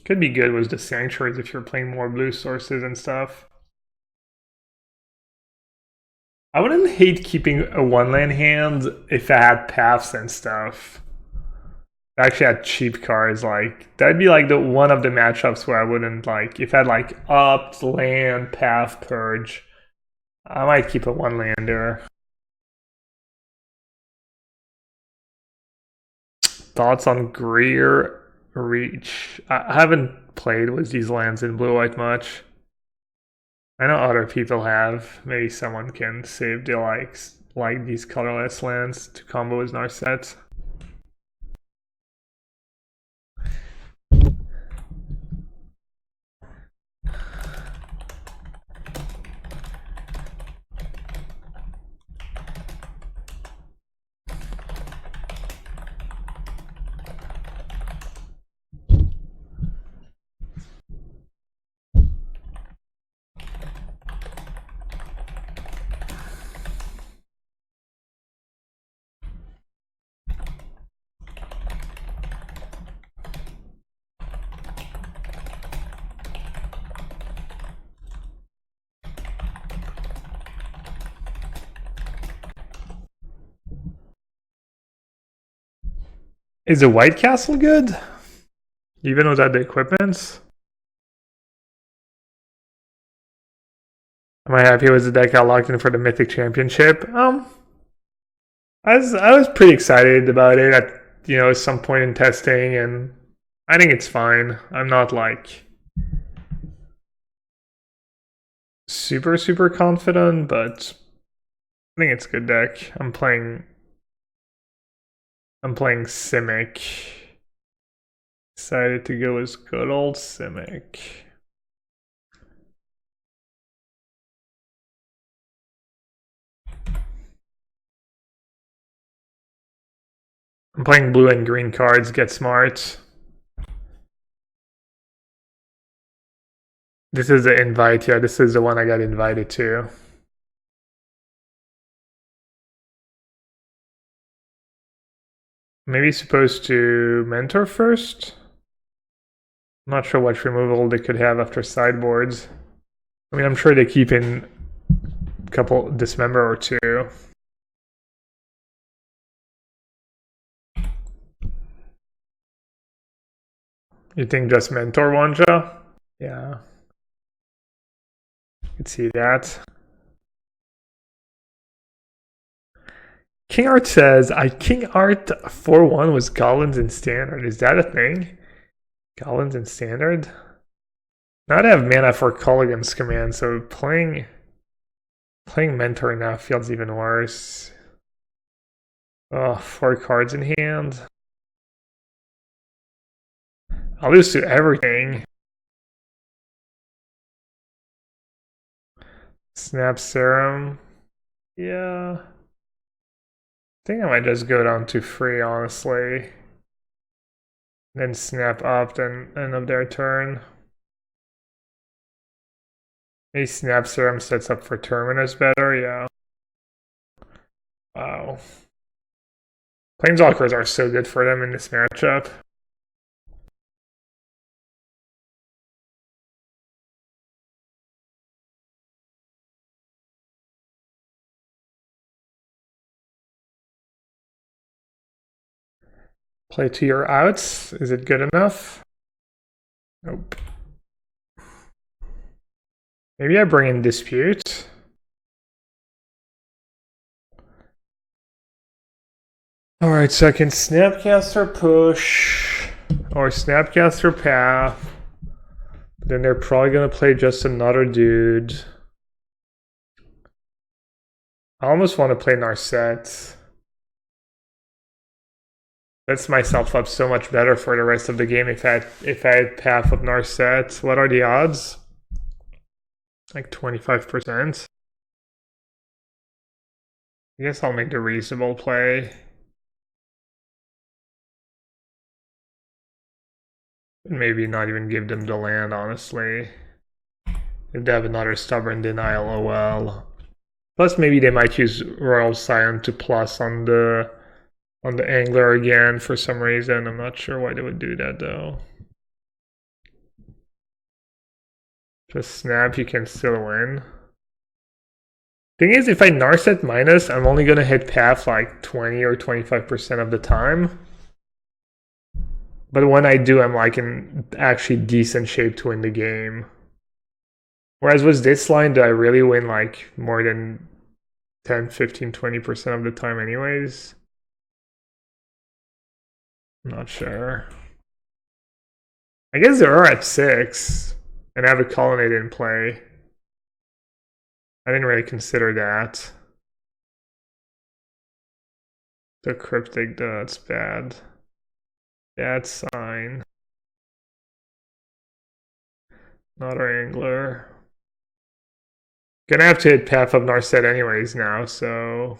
Could be good with the Sanctuaries if you're playing more blue sources and stuff. I wouldn't hate keeping a 1-land hand if I had paths and stuff. I actually had cheap cards, like that'd be like the one of the matchups where I wouldn't like if I had like Opt, Land, Path, Purge. I might keep a 1-lander. Thoughts on Greer Reach? I haven't played with these lands in blue-white much. I know other people have. Maybe someone can say if they like these colorless lands to combo with Narset. Is a White Castle good? Even without the equipment? Am I happy with the deck I locked in for the Mythic Championship? I was pretty excited about it at some point in testing, and I think it's fine. I'm not like super confident, but I think it's a good deck. I'm playing Simic. Decided to go with good old Simic. I'm playing blue and green cards, get smart. This is the invite, yeah, this is the one I got invited to. Maybe supposed to mentor first? I'm not sure what removal they could have after sideboards. I mean, I'm sure they keep in a couple dismember or two. You think just mentor Wanja? Yeah. You could see that. King Art says, King Art 4-1 was Goblins in Standard. Is that a thing? Goblins in Standard? Now I have mana for Culligan's command, so playing Mentor now feels even worse. Oh, 4 cards in hand. I'll lose to everything. Snap Serum. Yeah. I think I might just go down to 3, honestly. Then snap up, then end of their turn. Maybe Snap Serum sets up for Terminus better, yeah. Wow. Planeswalkers are so good for them in this matchup. Play to your outs. Is it good enough? Nope. Maybe I bring in Dispute. Alright, so I can Snapcaster Push or Snapcaster Path. Then they're probably gonna play just another dude. I almost want to play Narset. Sets myself up so much better for the rest of the game if I had Path of Narset. What are the odds? Like 25%. I guess I'll make the reasonable play. Maybe not even give them the land, honestly. If they have another Stubborn Denial, oh well. Plus maybe they might use Royal Scion to plus on the Angler again for some reason. I'm not sure why they would do that though. Just snap, you can still win. Thing is, if I Narset minus, I'm only gonna hit Path like 20 or 25% of the time. But when I do, I'm like in actually decent shape to win the game. Whereas with this line, do I really win like more than 10, 15, 20% of the time anyways? I'm not sure. I guess they are at 6 and I have a Colonnade in play. I didn't really consider that. The Cryptic, that's bad. Bad sign. Another Angler. Gonna have to hit Path of Narset anyways now, so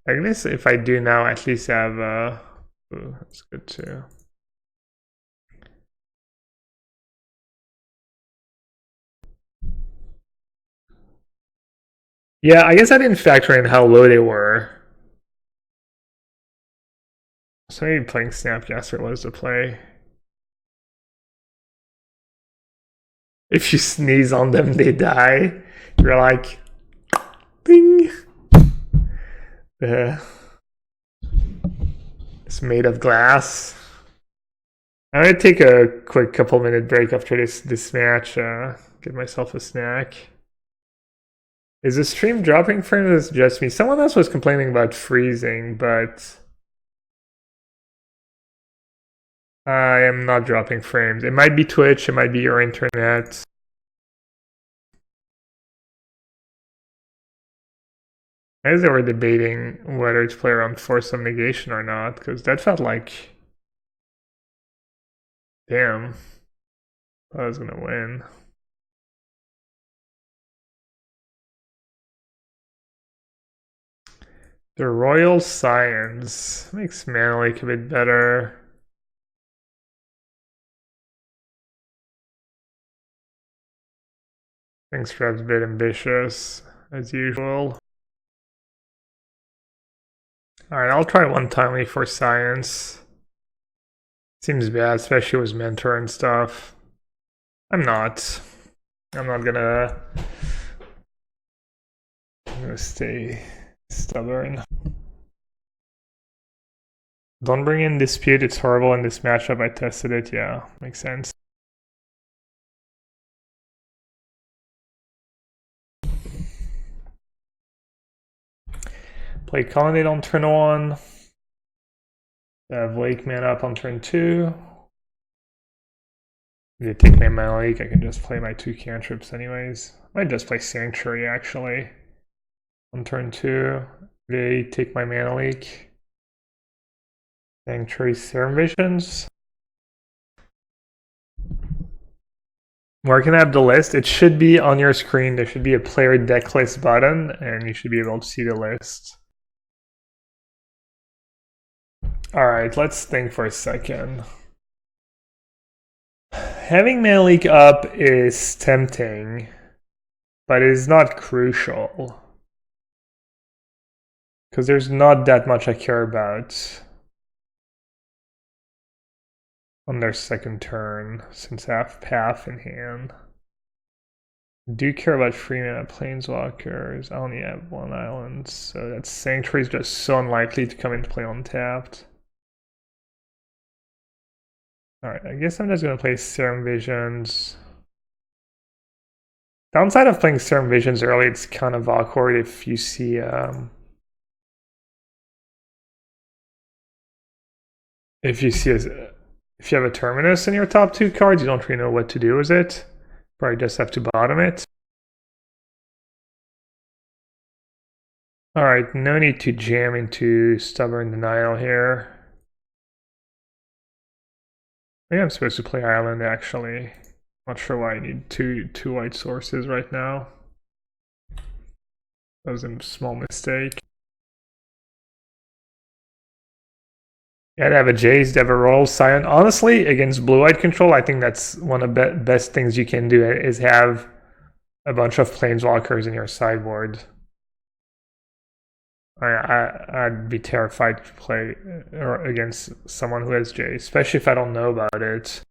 I guess if I do now, at least have ooh, that's good too. Yeah, I guess I didn't factor in how low they were. So maybe playing Snapcaster was the play. If you sneeze on them, they die. You're like, ding. The It's made of glass. I'm gonna take a quick couple-minute break after this match. Get myself a snack. Is the stream dropping frames? It's just me. Someone else was complaining about freezing, but I am not dropping frames. It might be Twitch, it might be your internet. I guess they were debating whether to play around Force of Negation or not, because that felt like... Damn. I was gonna win. The Royal Science makes Mana Leak a bit better. Thanks for a bit ambitious, as usual. Alright, I'll try one timely for Science. Seems bad, especially with Mentor and stuff. I'm not gonna stay stubborn. Don't bring in Dispute, it's horrible in this matchup. I tested it, yeah, makes sense. Play Colonnade on turn 1. Have Wake Man up on turn 2. If they take my Mana Leak, I can just play my 2 cantrips anyways. Might just play Sanctuary actually. On turn 2, they take my Mana Leak. Sanctuary Serum Visions. Where can I have the list? It should be on your screen. There should be a player deck list button, and you should be able to see the list. Alright, let's think for a second. Having Mana Leak up is tempting, but it is not crucial. Because there's not that much I care about on their second turn, since I have Path in hand. I do care about 3 mana Planeswalkers. I only have 1 island, so that Sanctuary is just so unlikely to come into play untapped. Alright, I guess I'm just going to play Serum Visions. Downside of playing Serum Visions early, it's kind of awkward if you see... if you have a Terminus in your top 2 cards, you don't really know what to do with it. Probably just have to bottom it. Alright, no need to jam into Stubborn Denial here. I think I'm supposed to play Island actually. Not sure why I need two white sources right now. That was a small mistake. Yeah, they have a Jace, they have a Royal Scion. Honestly, against blue-white control, I think that's one of the best things you can do is have a bunch of Planeswalkers in your sideboard. I'd be terrified to play against someone who has Jace, especially if I don't know about it.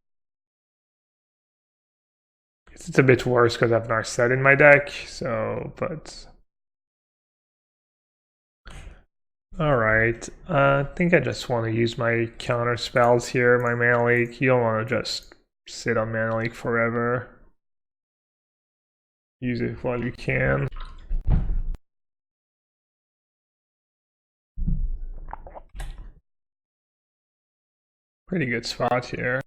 It's a bit worse because I have Narset in my deck, so, but... Alright, I think I just want to use my counter spells here, my Mana Leak. You don't want to just sit on Mana Leak forever. Use it while you can. Pretty good spot here.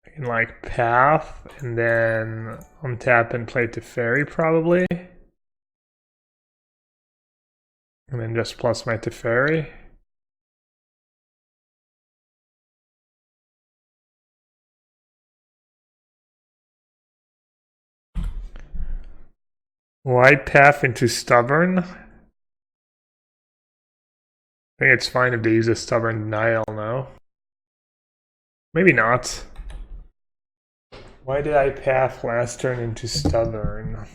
I can like Path, and then untap and play Teferi probably. And then just plus my Teferi. White Path into Stubborn. I think it's fine if they use a Stubborn Denial now. Maybe not. Why did I Path last turn into Stubborn?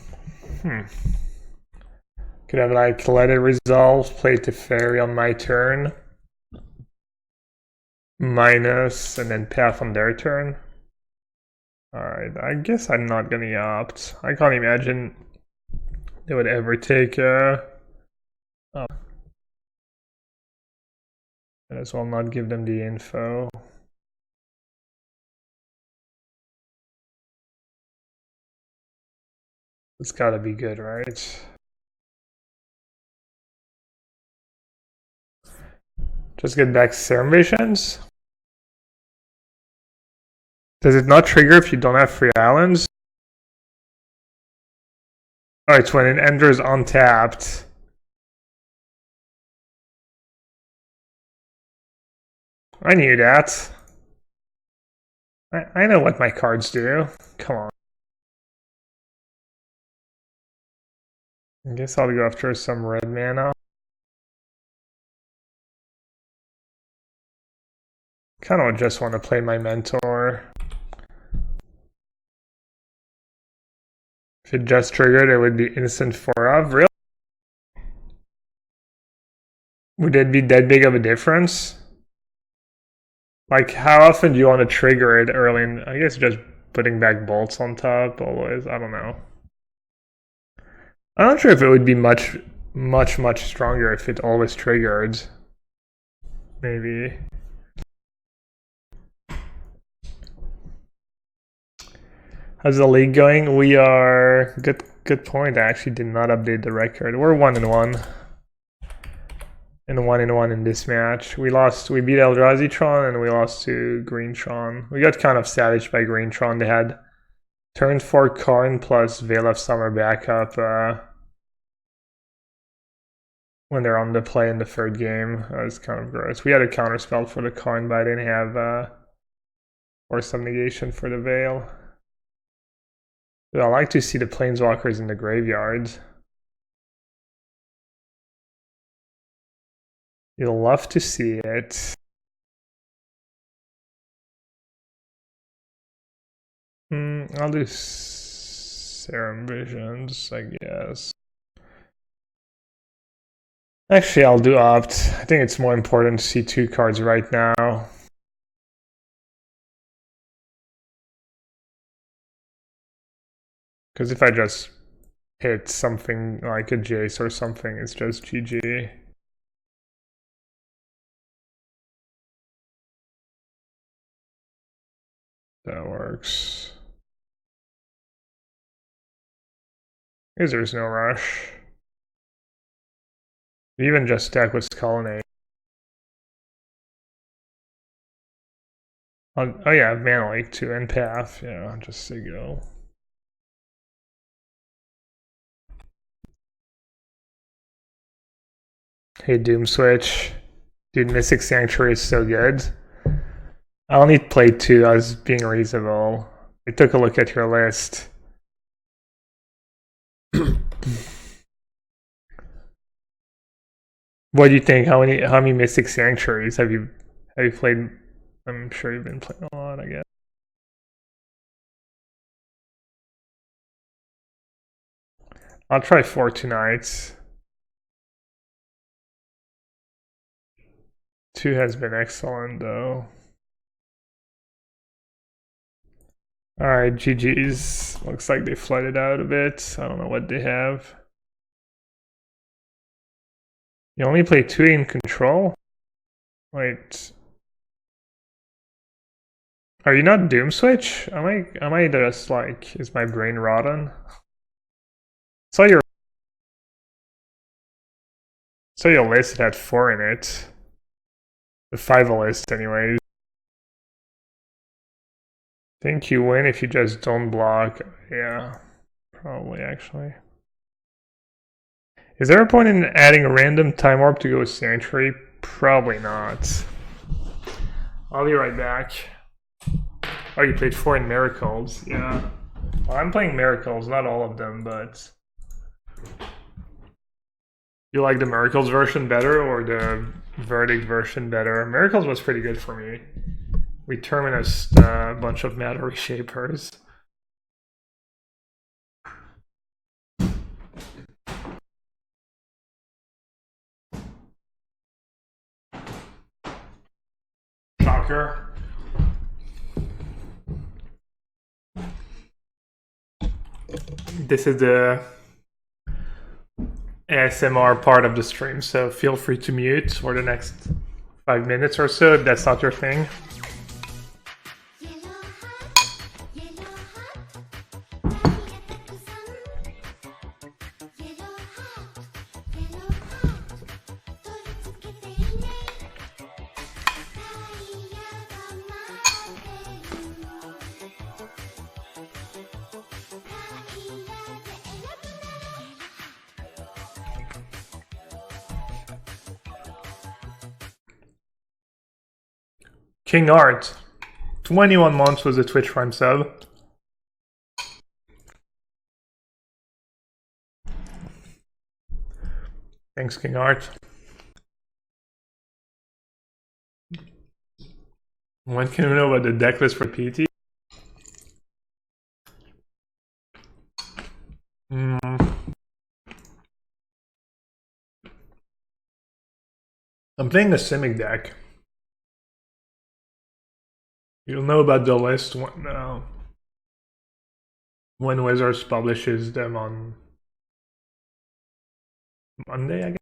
Could have like let it resolve, play Teferi on my turn. Minus, and then Path on their turn. Alright, I guess I'm not gonna opt. I can't imagine they would ever take Might as well not give them the info. It's gotta be good, right? Just get back Serum Visions. Does it not trigger if you don't have free islands? Oh, it's when it enters untapped. I knew that. I know what my cards do. Come on. I guess I'll go after some red mana. Kind of just want to play my mentor. If it just triggered, it would be instant 4-of. Really? Would it be that big of a difference? Like, how often do you want to trigger it early? I guess just putting back bolts on top always. I don't know. I'm not sure if it would be much stronger if it always triggered. Maybe. How's the league going? We are good point. I actually did not update the record. We're 1-1. And 1-1 in this match. We beat Eldrazi-tron and we lost to Green-tron. We got kind of savaged by Green-tron. They had turn 4 Karn plus Veil of Summer backup when they're on the play in the third game. That was kind of gross. We had a counterspell for the Karn, but I didn't have Force of Negation for the Veil. But I like to see the Planeswalkers in the graveyard. You'll love to see it. I'll do Serum Visions, I guess. Actually, I'll do Opt. I think it's more important to see 2 cards right now. Because if I just hit something like a Jace or something, it's just GG. That works. Because there's no rush. Even just stack with Skullnate. Oh yeah, Mana Leak too, and Path. Yeah, just to go. Hey, Doom Switch. Dude, Mystic Sanctuary is so good. I only played 2. I was being reasonable. I took a look at your list. What do you think? How many Mystic Sanctuaries have you played? I'm sure you've been playing a lot, I guess. I'll try 4 tonight. 2 has been excellent though. Alright, GG's. Looks like they flooded out a bit. I don't know what they have. You only play 2 in control? Wait. Are you not Doom Switch? Am I just like, is my brain rotten? Saw your list had 4 in it. The 5 list anyways. Think you win if you just don't block. Yeah, probably actually. Is there a point in adding a random time warp to go with Sanctuary? Probably not. I'll be right back. Oh, you played 4 in Miracles. Yeah. Well, I'm playing Miracles, not all of them, but... You like the Miracles version better or the Verdict version better? Miracles was pretty good for me. We terminused a bunch of Matter Reshapers. Shocker. This is the ASMR part of the stream, so feel free to mute for the next 5 minutes or so, if that's not your thing. King Art, 21 months was a Twitch Prime sub. Thanks, King Art. When can we know about the deck list for PT? I'm playing the Simic deck. You'll know about the list when Wizards publishes them on Monday, I guess.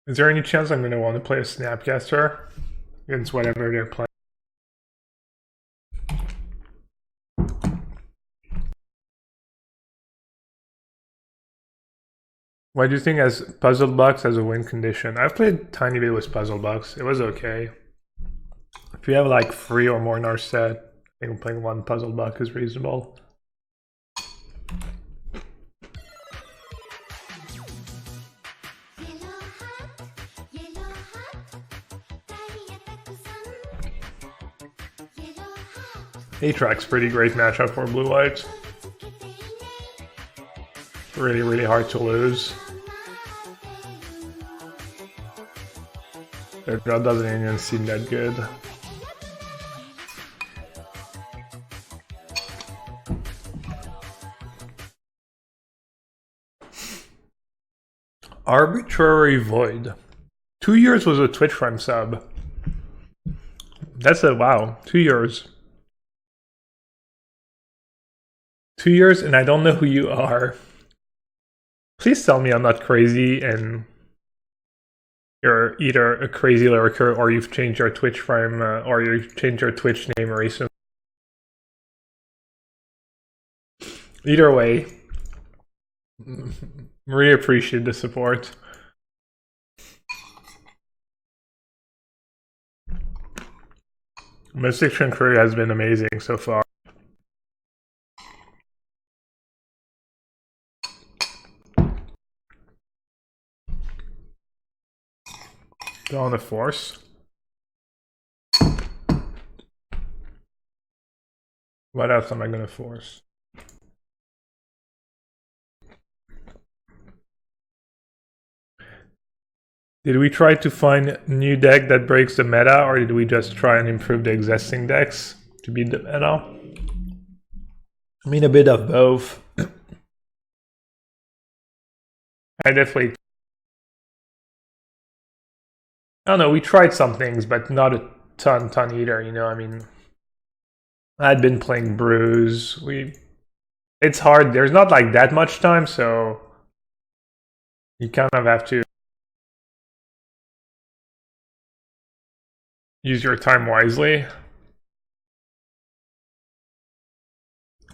Is there any chance I'm going to want to play a Snapcaster against whatever they're playing? Why do you think as Puzzle Box has a win condition? I've played tiny bit with Puzzle Box. It was okay. If you have like 3 or more in our set, I think playing 1 Puzzle Box is reasonable. Aatrax, pretty great matchup for blue-white. Really, really hard to lose. Their draw doesn't even seem that good. Arbitrary Void. 2 years was a Twitch Prime sub. That's a wow. 2 years. 2 years and I don't know who you are. Please tell me I'm not crazy and you're either a crazy lurker or you've changed your Twitch Prime or you've changed your Twitch name recently. Either way, really appreciate the support. Mystic Career has been amazing so far. Go on the force. What else am I gonna force? Did we try to find new deck that breaks the meta, or did we just try and improve the existing decks to beat the meta? I mean, a bit of both. I definitely... I don't know, we tried some things, but not a ton either, you know, I mean... I'd been playing Brews, It's hard, there's not like that much time, so... You kind of have to... use your time wisely.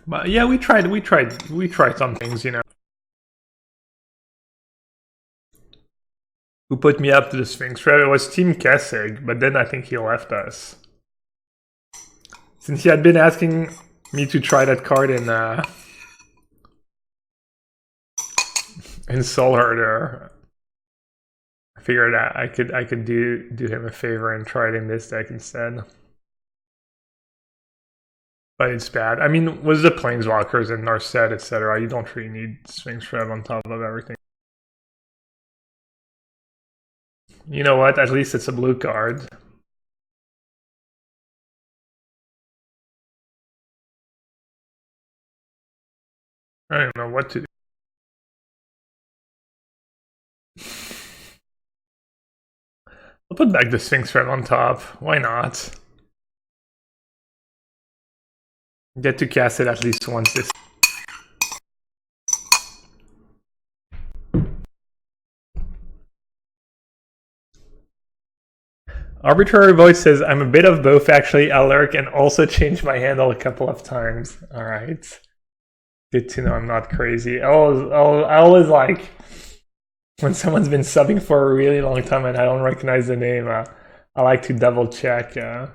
But yeah, we tried some things, you know. Who put me up to the Sphinx Rev? It was Team Kessig, but then I think he left us. Since he had been asking me to try that card in Soul Herder, I figured that I could do him a favor and try it in this deck instead. But it's bad. I mean, with the Planeswalkers and Narset, etc., you don't really need Sphinx Rev on top of everything. You know what? At least it's a blue card. I don't know what to do. I'll put back the Sphinx Rev on top. Why not? Get to cast it at least once this. Arbitrary Voice says, I'm a bit of both actually. I lurk and also change my handle a couple of times. Alright. Good to know I'm not crazy. I always like, when someone's been subbing for a really long time and I don't recognize the name, I like to double check. A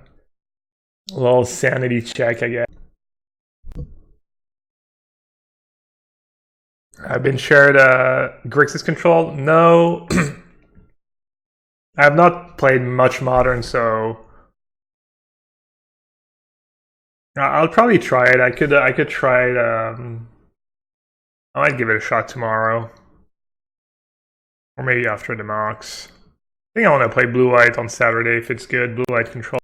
little sanity check, I guess. I've been shared Grixis Control? No. I have not played much Modern, so I'll probably try it. I could try it. I might give it a shot tomorrow, or maybe after the Mox. I think I want to play Blue White on Saturday if it's good. Blue White Control.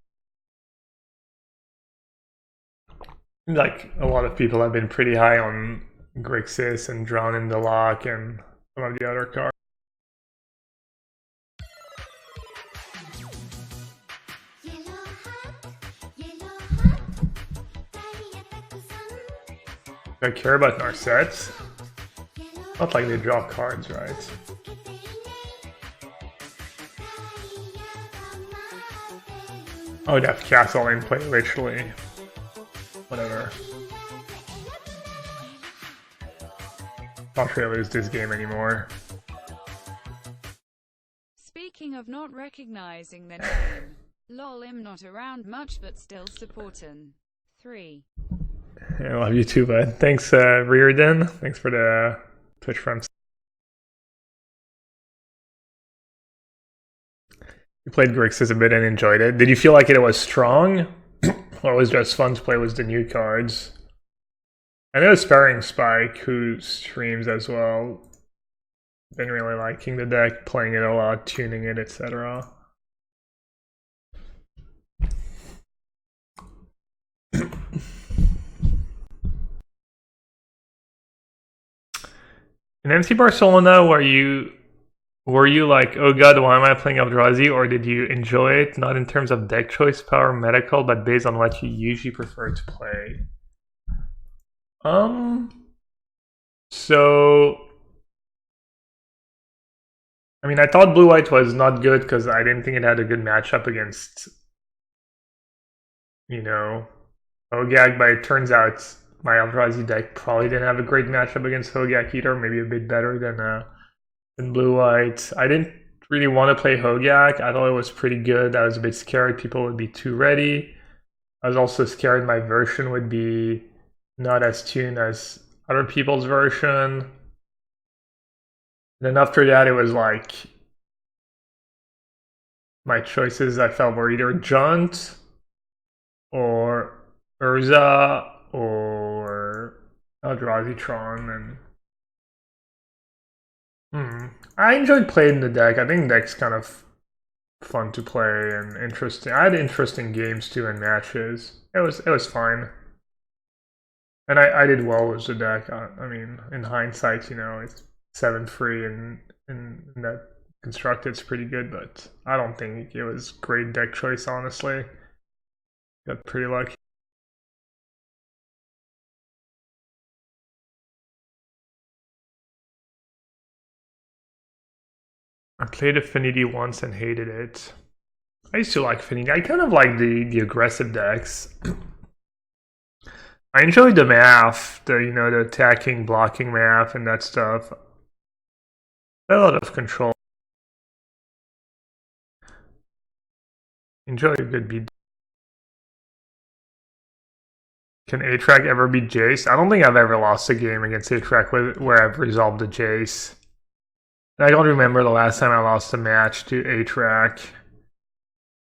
Like a lot of people have been pretty high on Grixis and Drown in the Lock and some of the other cards. I care about Narset. Not like they draw cards, right? Oh, they have Castle in play, literally. Whatever. Not really lose this game anymore. Speaking of not recognizing the name, lol, I'm not around much but still supportin'. 3. I love you too, bud. Thanks, Reardon. Thanks for the Twitch friends. You played Grixis a bit and enjoyed it. Did you feel like it was strong? Or was it just fun to play with the new cards? I know Sparring Spike, who streams as well, been really liking the deck, playing it a lot, tuning it, etc. In MC Barcelona, were you like, oh god, why am I playing Eldrazi, or did you enjoy it, not in terms of deck choice, power, medical, but based on what you usually prefer to play? So, I mean, I thought Blue-White was not good because I didn't think it had a good matchup against, you know, Hogak, but it turns out my Eldrazi deck probably didn't have a great matchup against Hogak either, maybe a bit better than Blue-White. I didn't really want to play Hogak. I thought it was pretty good. I was a bit scared people would be too ready. I was also scared my version would be not as tuned as other people's version. And then after that, it was like my choices I felt were either Junt or Urza or Eldrazi-tron, and I enjoyed playing the deck. I think the deck's kind of fun to play and interesting. I had interesting games too and matches. It was fine. And I did well with the deck. I mean, in hindsight, you know, it's 7-3 and that constructed's pretty good, but I don't think it was great deck choice, honestly. Got pretty lucky. I played Affinity once and hated it. I used to like Affinity. I kind of like the aggressive decks. I enjoyed the math, the attacking, blocking math and that stuff. A lot of control. Enjoy a good beat. Can A-Track ever beat Jace? I don't think I've ever lost a game against A-Track where I've resolved the Jace. I don't remember the last time I lost a match to A-Track.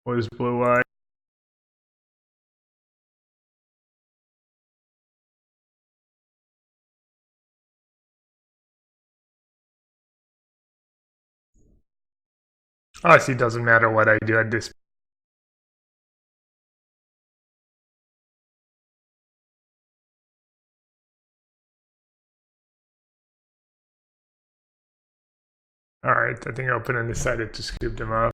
Was Blue-Eye. Honestly, it doesn't matter what I do at this. Alright, I think I opened and decided to scoop them up.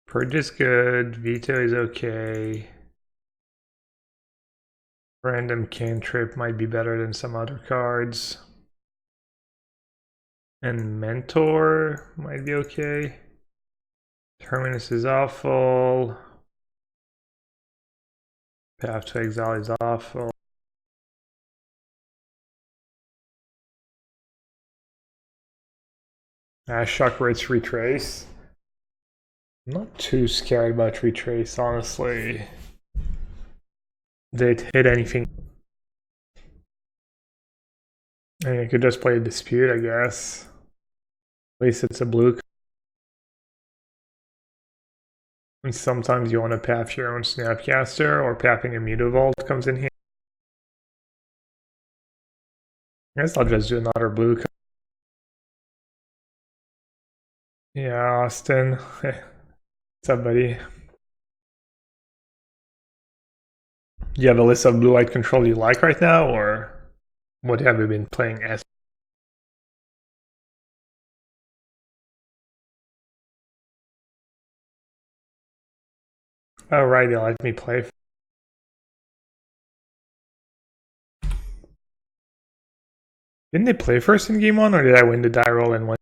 Purge is good, Veto is okay. Random cantrip might be better than some other cards. And Mentor might be okay. Terminus is awful. Path to Exile is awful. Shock rates retrace. I'm not too scared about retrace, honestly. Did it hit anything? I mean, I could just play a dispute, I guess. At least it's a blue. And sometimes you want to path your own Snapcaster, or pathing a Mutavault comes in here. I guess I'll just do another blue card. Yeah, Austin. What's up, buddy? Do you have a list of blue-white control you like right now, or what have you been playing as? Oh, right, they let me play. Didn't they play first in game 1, or did I win the die roll and win?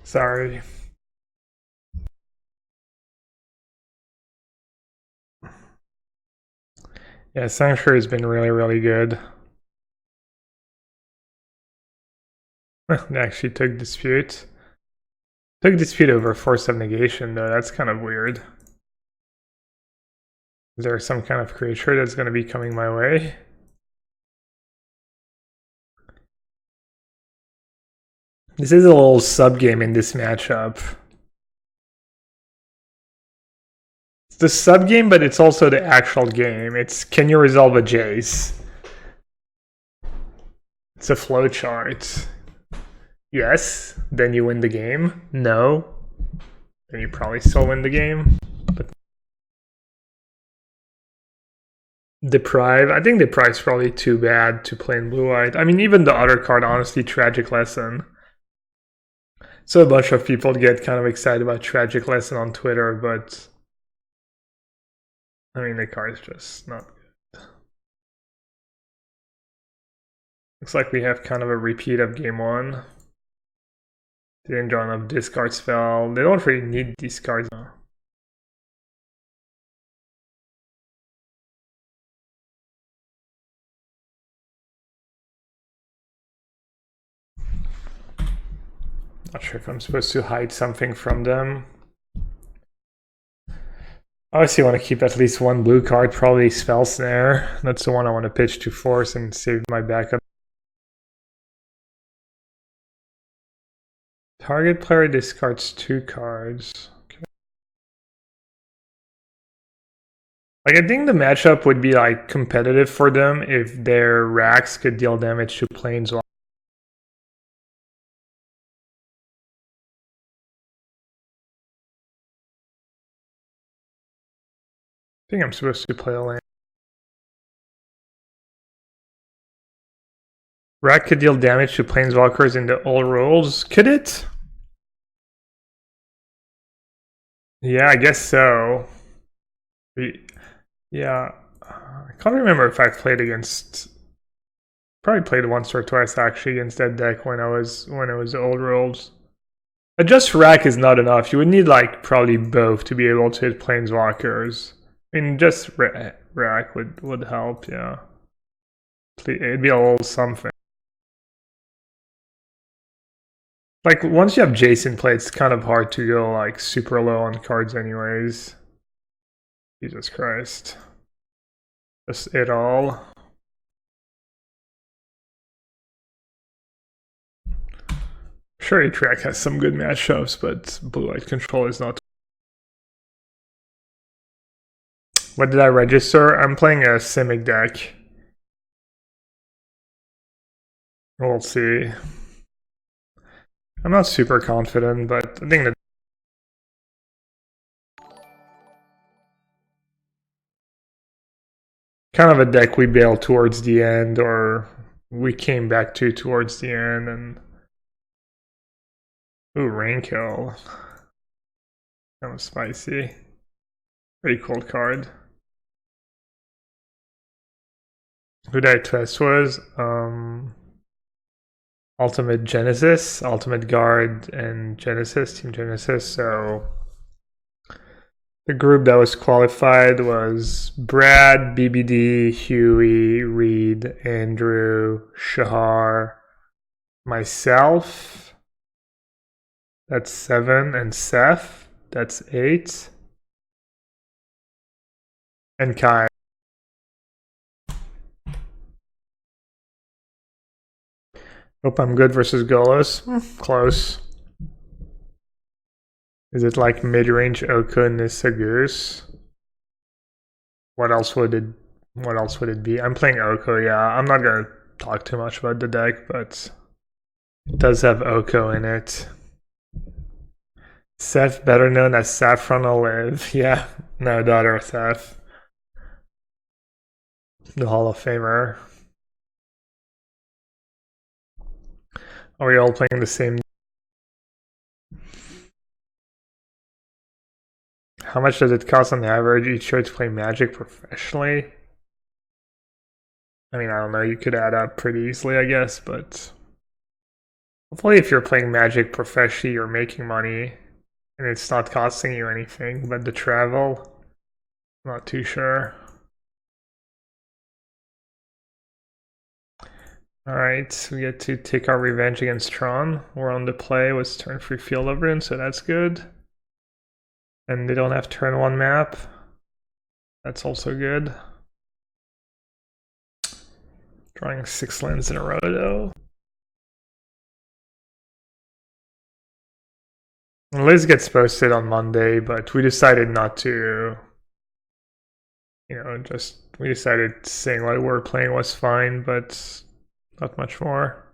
Sorry. Yeah, Sanctuary has been really, really good. They actually took Dispute. Took Dispute over Force of Negation, though. That's kind of weird. Is there some kind of creature that's going to be coming my way? This is a little sub-game in this matchup. It's the sub-game, but it's also the actual game. It's, can you resolve a Jace? It's a flowchart. Yes, then you win the game. No, then you probably still win the game. But Deprive, I think Deprive's probably too bad to play in blue-white. I mean, even the other card, honestly, Tragic Lesson. So a bunch of people get kind of excited about Tragic Lesson on Twitter, but I mean, the card's just not good. Looks like we have kind of a repeat of game 1. Didn't draw enough discard spell. They don't really need these cards now. Not sure if I'm supposed to hide something from them. Obviously, I want to keep at least one blue card, probably Spell Snare. That's the one I want to pitch to Force and save my backup. Target player discards 2 cards. Okay. Like, I think the matchup would be like competitive for them if their racks could deal damage to Planeswalkers. I think I'm supposed to play a land. Rack could deal damage to Planeswalkers in the old rules. Could it? Yeah, I guess so. Yeah, I can't remember if I've played against. Probably played once or twice actually against that deck when it was old rules. But just Rack is not enough. You would need like probably both to be able to hit Planeswalkers. I mean, just Rack would help. Yeah, it'd be a little something. Like, once you have Jason play, it's kind of hard to go, like, super low on cards anyways. Jesus Christ. Just it all. Sure, A-Track has some good matchups, but blue-white control is not. What did I register? I'm playing a Simic deck. We'll see. I'm not super confident, but I think that kind of a deck we bailed towards the end, or we came back to towards the end, and Ooh, Rainkill. Kind of spicy. Pretty cool card. Who did I test was? Ultimate Genesis, Ultimate Guard, and Genesis, Team Genesis. So the group that was qualified was Brad, BBD, Huey, Reed, Andrew, Shahar, myself. That's 7, and Seth. That's 8. And Kai. Hope I'm good versus Golos. Close. Is it like mid-range Oko Nissagoose? What else would it be? I'm playing Oko, yeah. I'm not gonna talk too much about the deck, but it does have Oko in it. Seth, better known as Saffron Olive. Yeah, no, daughter of Seth. The Hall of Famer. Are we all playing the same? How much does it cost on average each year to play Magic professionally? I mean, I don't know, you could add up pretty easily, I guess, but hopefully if you're playing Magic professionally, you're making money and it's not costing you anything, but the travel, not too sure. Alright, we get to take our revenge against Tron. We're on the play with turn 3 Field of Ruin, so that's good. And they don't have turn 1 map. That's also good. Drawing 6 lands in a row though. Liz gets posted on Monday, but we decided not to, we decided saying what we're playing was fine, but not much more.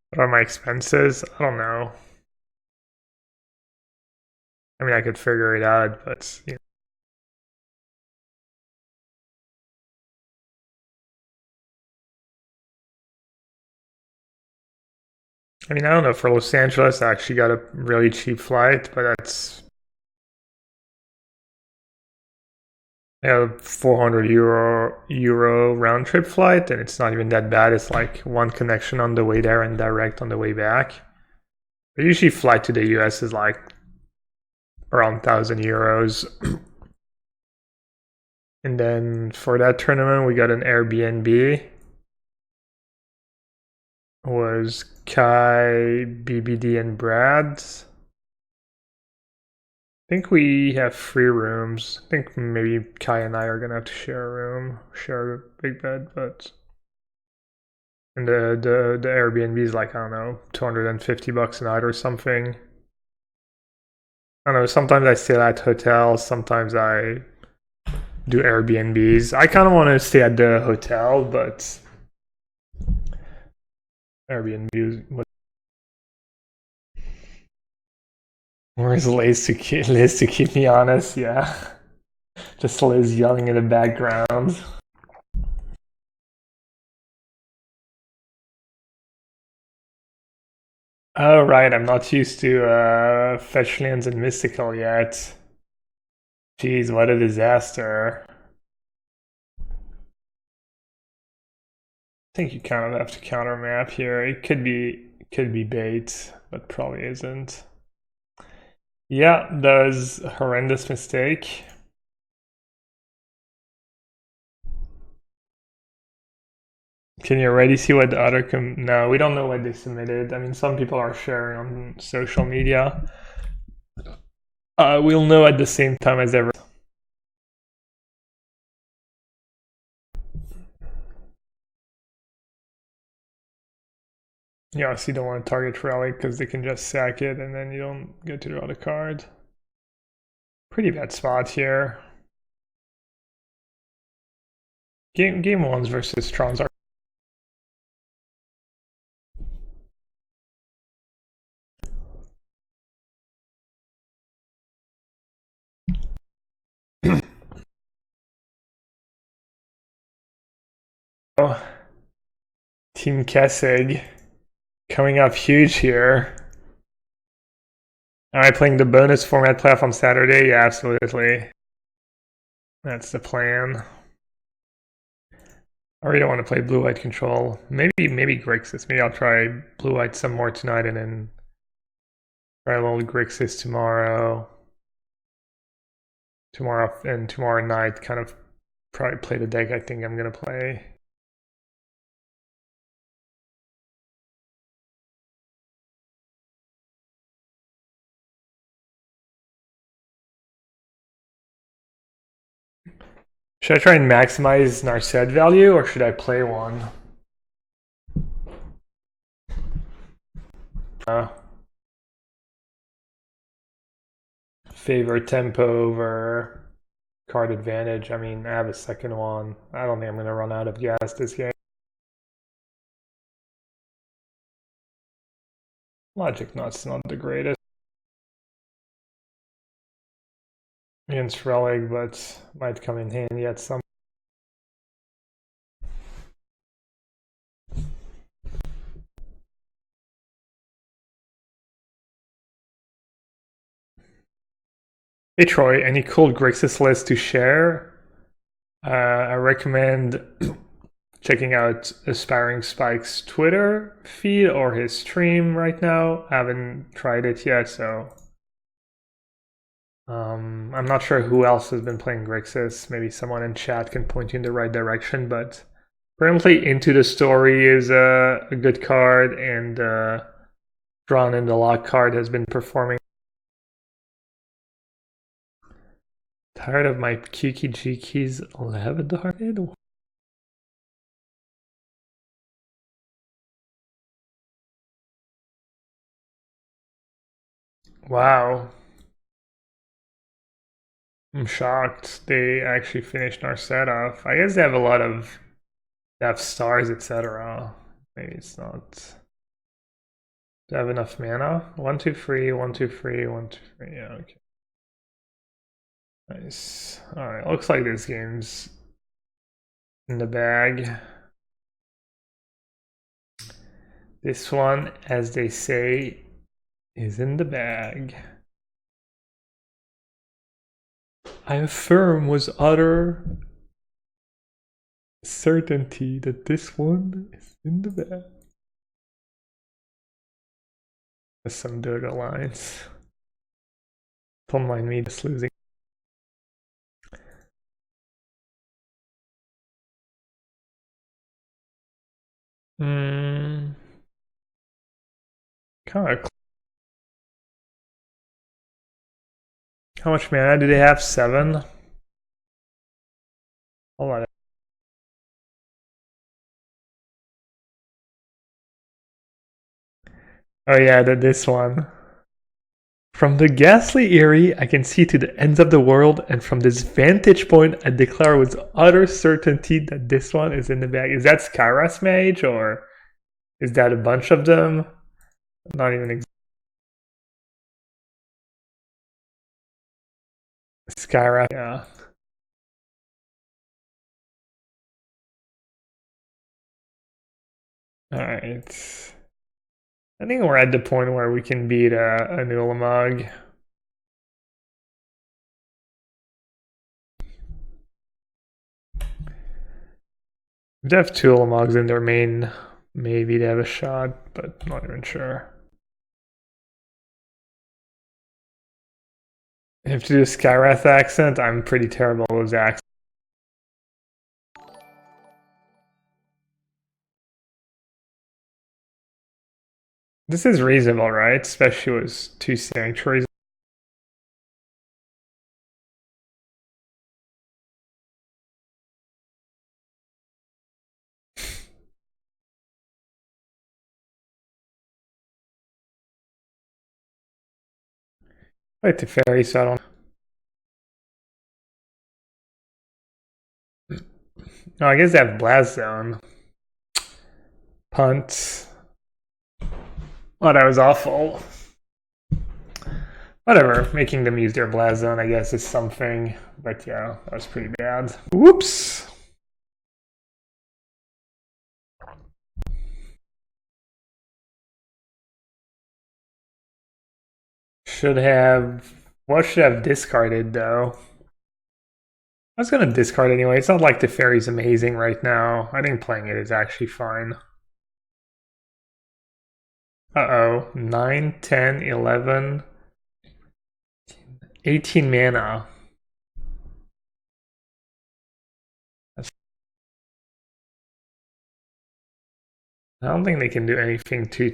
What are my expenses? I don't know. I mean, I could figure it out, but I mean, I don't know. For Los Angeles, I actually got a really cheap flight, but that's 400 euro round trip flight, and it's not even that bad. It's like one connection on the way there and direct on the way back. But usually, flight to the US is like around 1,000 euros. And then for that tournament, we got an Airbnb. Was Kai, BBD, and Brad. I think we have 3 rooms. I think maybe Kai and I are gonna have to share a room, share a big bed, but and the Airbnb is like, I don't know, $250 a night or something. I don't know, sometimes I stay at hotels, sometimes I do Airbnbs. I kind of want to stay at the hotel, but Airbnb. Where's Liz to keep me honest? Yeah, just Liz yelling in the background. Oh right, I'm not used to fetch lands and mystical yet. Jeez, what a disaster. I think you kind of have to counter map here. It could be bait, but probably isn't. Yeah, that was a horrendous mistake. Can you already see what the other no, we don't know what they submitted. I mean, some people are sharing on social media. We'll know at the same time as ever. Yeah, so you don't want to target Relic because they can just sack it and then you don't get to draw the card. Pretty bad spot here. Game 1s versus Trons are Team Kessig coming up huge here. Am I playing the bonus format playoff on Saturday? Yeah, absolutely. That's the plan. I really don't want to play blue-white control. Maybe Grixis. Maybe I'll try blue-white some more tonight and then try a little Grixis tomorrow. Tomorrow night, kind of probably play the deck I think I'm gonna play. Should I try and maximize Narset value, or should I play one? Favor tempo over card advantage. I mean, I have a second one. I don't think I'm going to run out of gas this game. Logic Nut's not the greatest against Relic, but might come in handy at some. Hey Troy, any cool Grixis lists to share? I recommend checking out Aspiring Spike's Twitter feed or his stream right now. I haven't tried it yet, so I'm not sure who else has been playing Grixis. Maybe someone in chat can point you in the right direction, but apparently Into the Story is a good card, and Drawn in the Lock card has been performing. Tired of my QKG keys Levidarted? Wow. I'm shocked they actually finished our setup. I guess they have a lot of Death Stars, etc. Maybe it's not. Do they have enough mana? 1, 2, 3, 1, 2, 3, 1, 2, 3. Yeah, okay. Nice. Alright, looks like this game's in the bag. This one, as they say, is in the bag. I affirm with utter certainty that this one is in the bag. There's some Dota lines. Don't mind me just losing. Kind of. How much mana do they have? 7? Hold on. Oh yeah, this one. From the ghastly Eyrie, I can see to the ends of the world, and from this vantage point, I declare with utter certainty that this one is in the bag. Is that Skyras Mage, or is that a bunch of them? Not even Skyras, yeah. Alright. I think we're at the point where we can beat a Nulamog. If they have 2 Ulamogs in their main, maybe they have a shot, but not even sure. If to do a Skywrath accent, I'm pretty terrible with accents. This is reasonable, right? Especially with 2 sanctuaries. Wait, to fairy, so I don't. No, I guess they have Blast Zone. Punt. Oh, that was awful. Whatever, making them use their Blast Zone, I guess, is something. But yeah, that was pretty bad. Whoops! should have... What should I have discarded, though? I was gonna discard anyway. It's not like the fairy's amazing right now. I think playing it is actually fine. Uh-oh. 9, 10, 11... 18 mana. I don't think they can do anything too...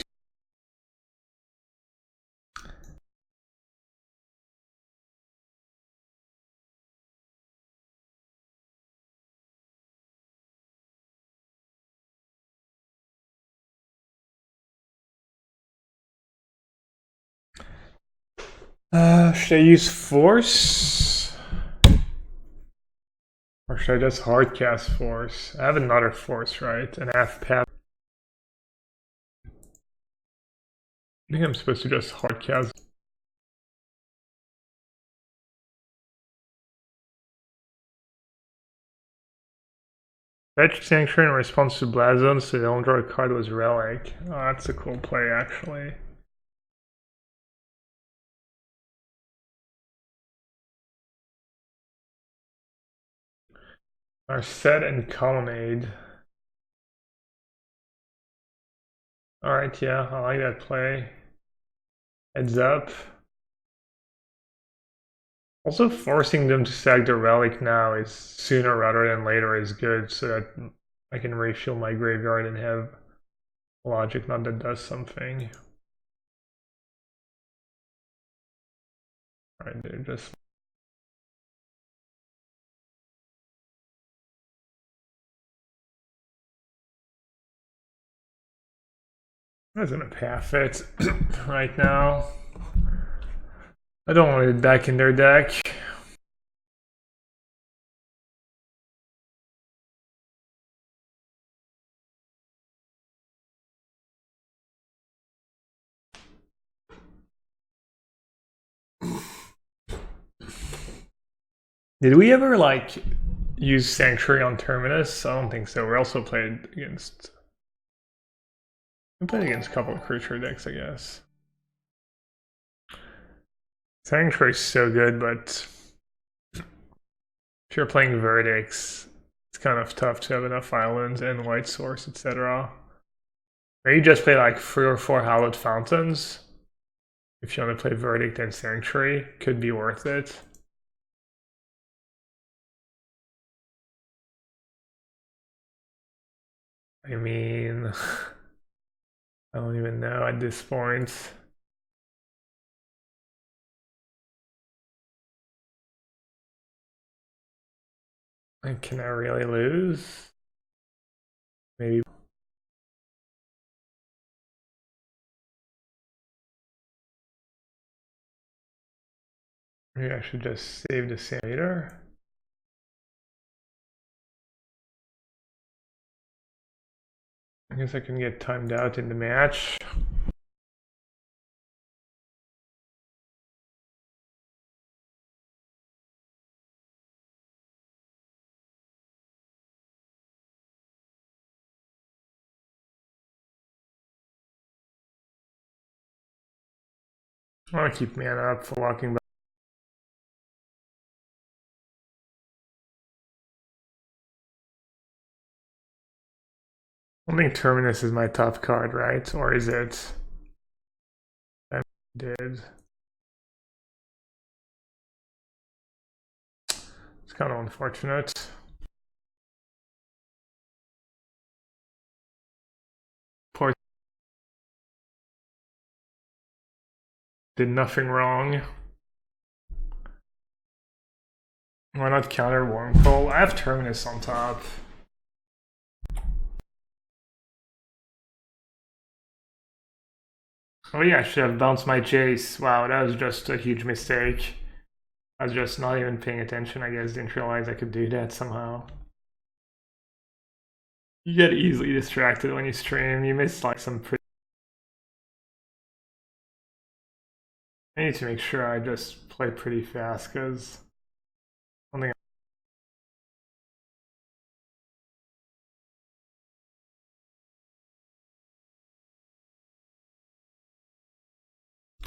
should I use Force? Or should I just hardcast Force? I have another Force, right? And I have Path. I think I'm supposed to just hardcast. Fetch Sanctuary in response to Blazon, so the only draw card was Relic. Oh, that's a cool play, actually. Our set and Colonnade. Alright, yeah, I like that play. Heads up. Also, forcing them to sack the Relic now is sooner rather than later is good, so that I can refill my graveyard and have logic not that does something. Alright, dude, just... I'm gonna path it right now. I don't want it back in their deck. Did we ever like use Sanctuary on Terminus? I don't think so. We also played against... We played against a couple of creature decks, I guess. Sanctuary's so good, but if you're playing Verdicts, it's kind of tough to have enough islands and White Source, etc. Maybe just play like 3 or 4 Hallowed Fountains. If you want to play Verdict and Sanctuary, could be worth it. I mean, I don't even know at this point. And can I really lose? Maybe. Maybe I should just save the same later. I guess I can get timed out in the match. I want to keep mana up for walking back. I don't think Terminus is my top card, right? Or is it? I did. It's kind of unfortunate. Poor did nothing wrong. Why not counter Wormhole? I have Terminus on top. Oh yeah, I should have bounced my Jace. Wow, that was just a huge mistake. I was just not even paying attention, I guess. Didn't realize I could do that somehow. You get easily distracted when you stream. You miss like some pretty... I need to make sure I just play pretty fast, because...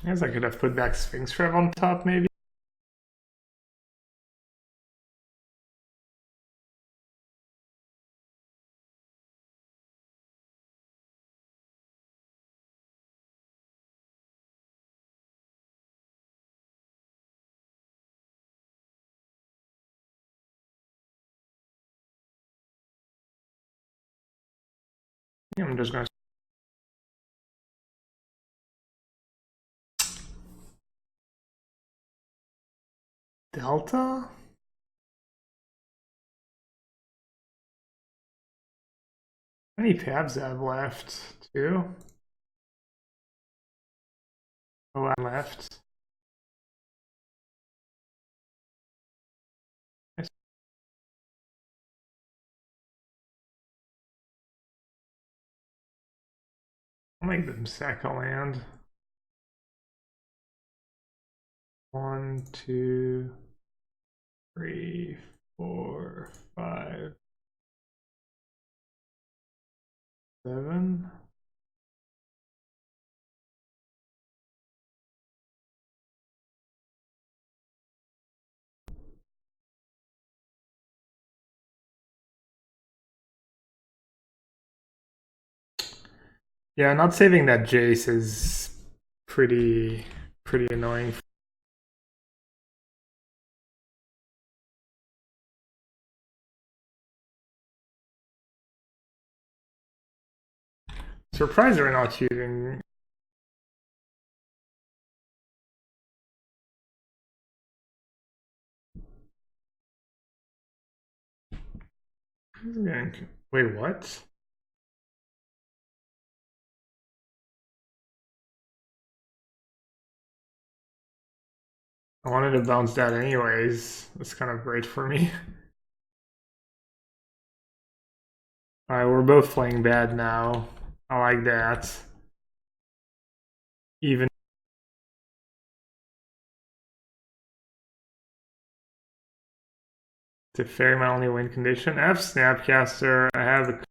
I I guess I could have put back Sphinx Rev on top, maybe. I'm just gonna. Delta? How many tabs do I have left? 2? Oh, I'm left. I'll make them sack a land. 1, 2, 3, 4, 5, 7. Yeah, not saving that Jace is pretty annoying. Surprised they're not using. Wait, what? I wanted to bounce that anyways. That's kind of great for me. Alright, we're both playing bad now. I like that. Even to fairy my only win condition. I have Snapcaster. I have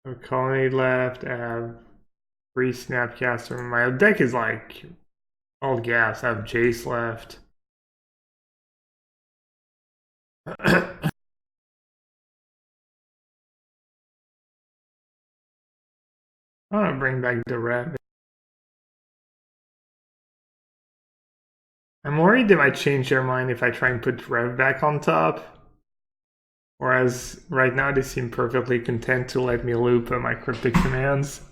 a colony left. I have 3 Snapcaster. My deck is like all gas. I have Jace left. I want to bring back the red. I'm worried they might change their mind if I try and put Rev back on top. Whereas right now they seem perfectly content to let me loop my cryptic commands.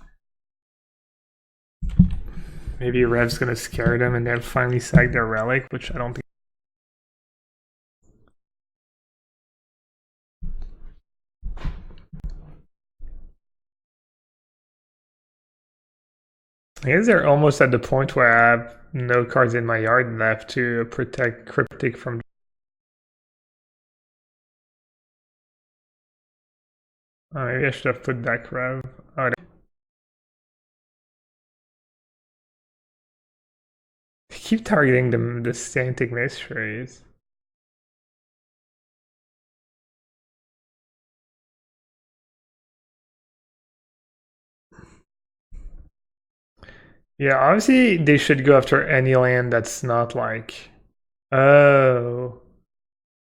Maybe Rev's gonna scare them and they'll finally sack their relic, which I don't think. I guess they're almost at the point where I have no cards in my yard left to protect Cryptic from. Maybe I should have put back Rev. Oh, they keep targeting the Stantic Mysteries. Yeah, obviously they should go after any land that's not like. Oh.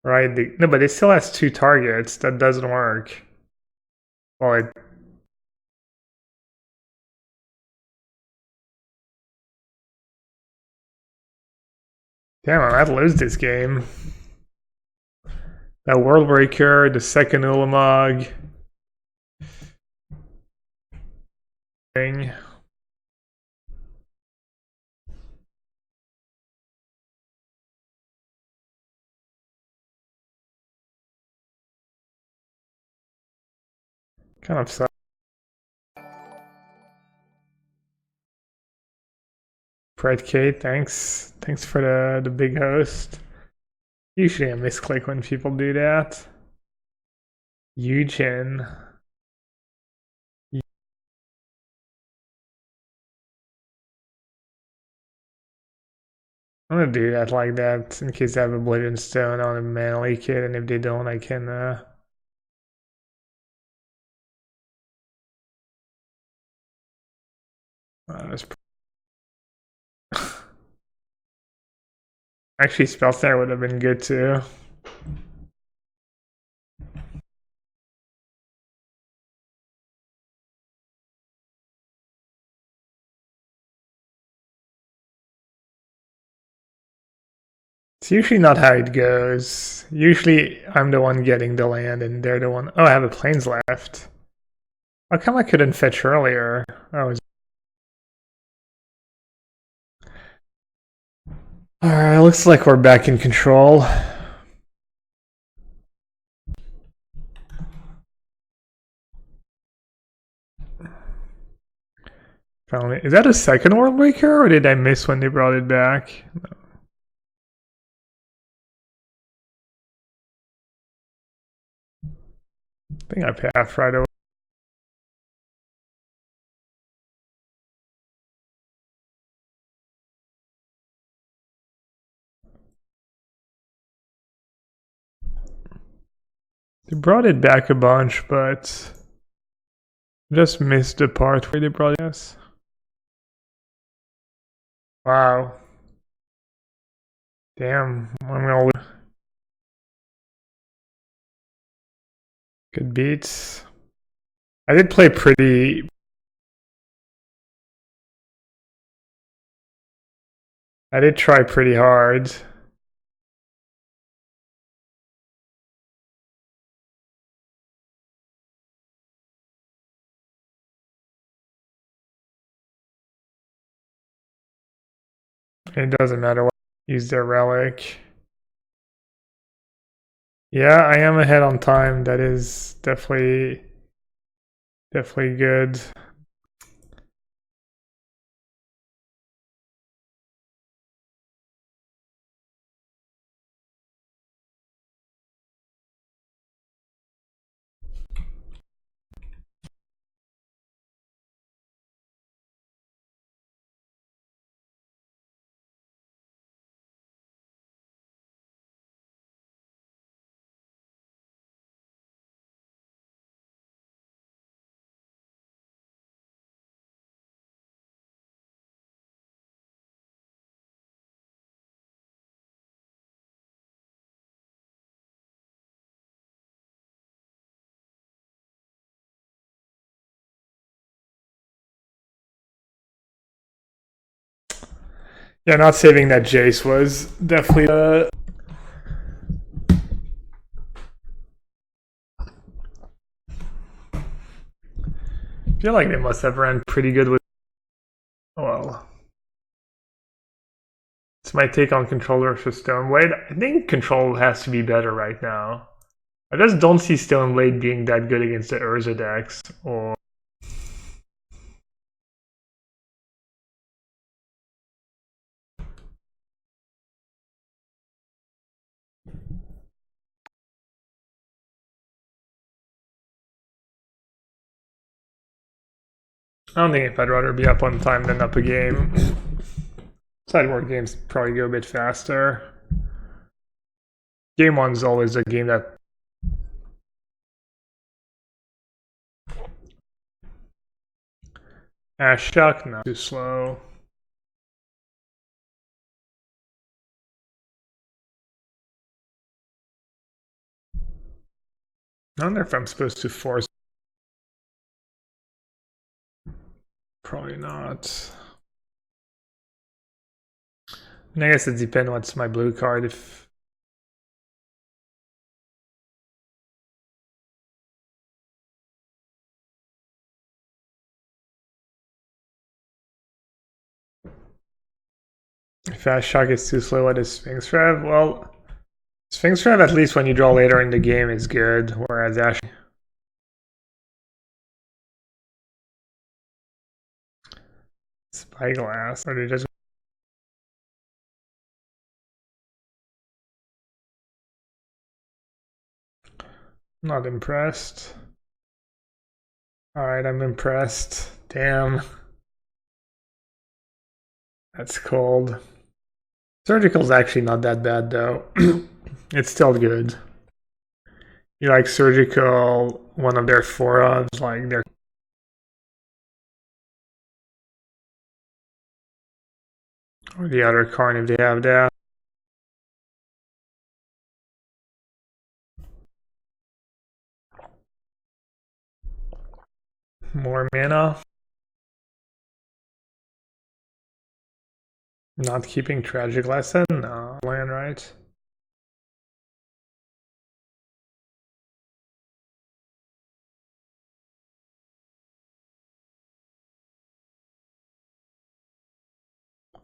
Right, no, but it still has 2 targets. That doesn't work. Well, it. Damn, I might lose this game. That World Breaker, the second Ulamog. Thing. Kind of sucks. Fred K, thanks. Thanks for the big host. Usually I misclick when people do that. Eugen. I'm gonna do that like that in case I have Oblivion Stone on a Manly Kid, and if they don't, I can Actually, spell snare would have been good too. It's usually not how it goes. Usually I'm the one getting the land and they're the one. Oh, I have a plains left. How come I couldn't fetch earlier? Oh, alright, looks like we're back in control. Finally, is that a second world breaker or did I miss when they brought it back? No. I think I passed right away. They brought it back a bunch, but just missed the part where they brought it. Wow. Damn, I'm gonna lose. Good beats. I did play pretty. I did try pretty hard. It doesn't matter what. Use their relic. Yeah, I am ahead on time. That is definitely good. Yeah, not saving that Jace was definitely I feel like they must have ran pretty good with. Well, it's my take on controller for Stoneblade. I think control has to be better right now. I just don't see Stoneblade being that good against the Urza decks or. I don't think if I'd rather be up on time than up a game. Sideboard games probably go a bit faster. Game one's always a game that. Shuck, no, too slow. I wonder if I'm supposed to force. Probably not. And I guess it depends what's my blue card. If Fast Shock is too slow at his Sphinx Rev, well, Sphinx Rev at least when you draw later in the game is good, whereas Ash. Spyglass, or they just. Not impressed. Alright, I'm impressed. Damn. That's cold. Surgical's actually not that bad though. It's still good. You like Surgical, one of their 4 ofs, like their Or the other card if they have that. More mana. Not keeping Tragic Lesson? No, land, right?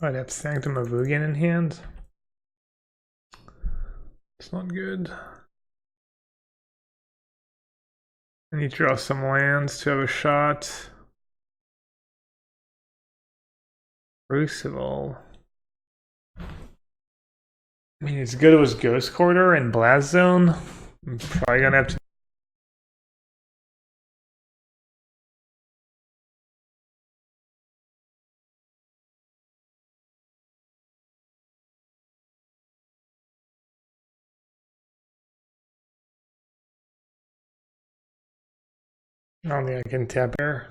I'd have Sanctum of Ugin in hand. It's not good. I need to draw some lands to have a shot. Crucible. I mean, as good as Ghost Quarter and Blast Zone. I'm probably gonna have to. I don't think I can tap there.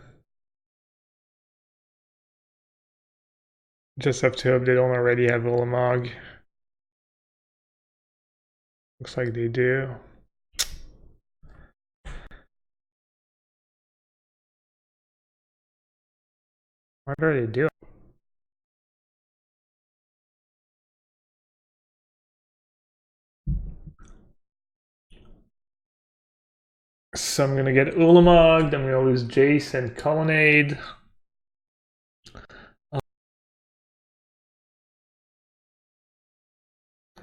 Just have to hope they don't already have Ulamog. Looks like they do. What are they doing? So I'm gonna get Ulamog, I'm gonna lose Jace and Colonnade. I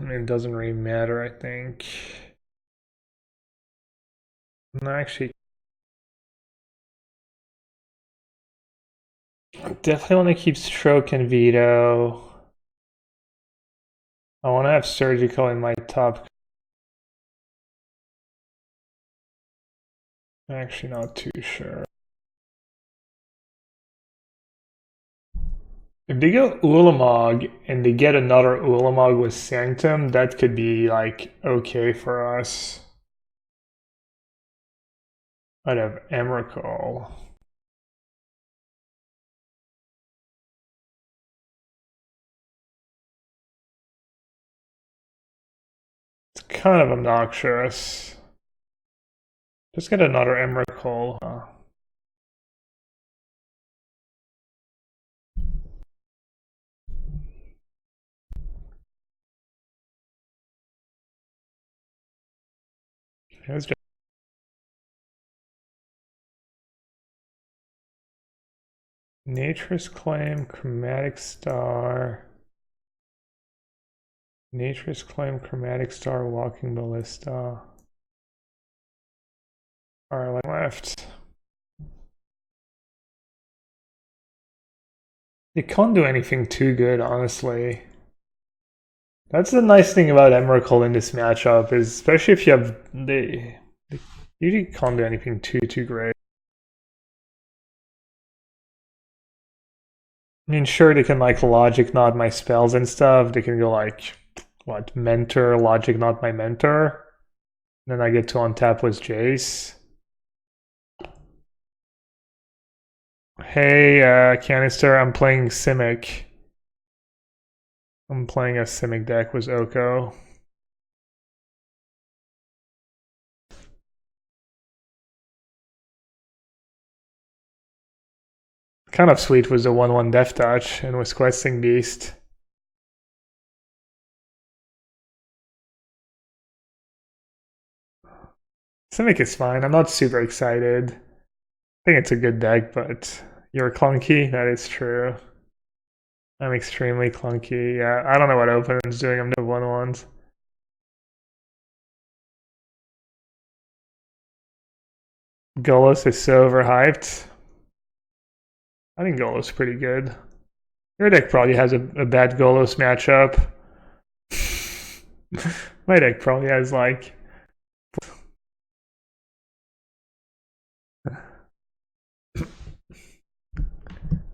mean, it doesn't really matter, I think. No, actually, I definitely want to keep Stroke and Veto. I want to have Surgical in my top. I'm actually not too sure. If they go Ulamog and they get another Ulamog with Sanctum, that could be like okay for us. I'd have Emrakul. It's kind of obnoxious. Just get another Emrakul. Here's just Nature's Claim, Chromatic Star. Nature's Claim, Chromatic Star, Walking Ballista. Alright, left. They can't do anything too good, honestly. That's the nice thing about Emrakul in this matchup, is especially if you have they usually can't do anything too great. I mean, sure, they can like logic not my spells and stuff. They can go like, what, mentor, logic not my mentor. Then I get to untap with Jace. Hey, Canister, I'm playing Simic. I'm playing a Simic deck with Oko. Kind of sweet was the 1/1 Death Touch and was Questing Beast. Simic is fine. I'm not super excited. I think it's a good deck, but you're clunky. That is true. I'm extremely clunky. Yeah, I don't know what Open's doing. I'm the 1/1s. Golos is so overhyped. I think Golos is pretty good. Your deck probably has a bad Golos matchup. My deck probably has like...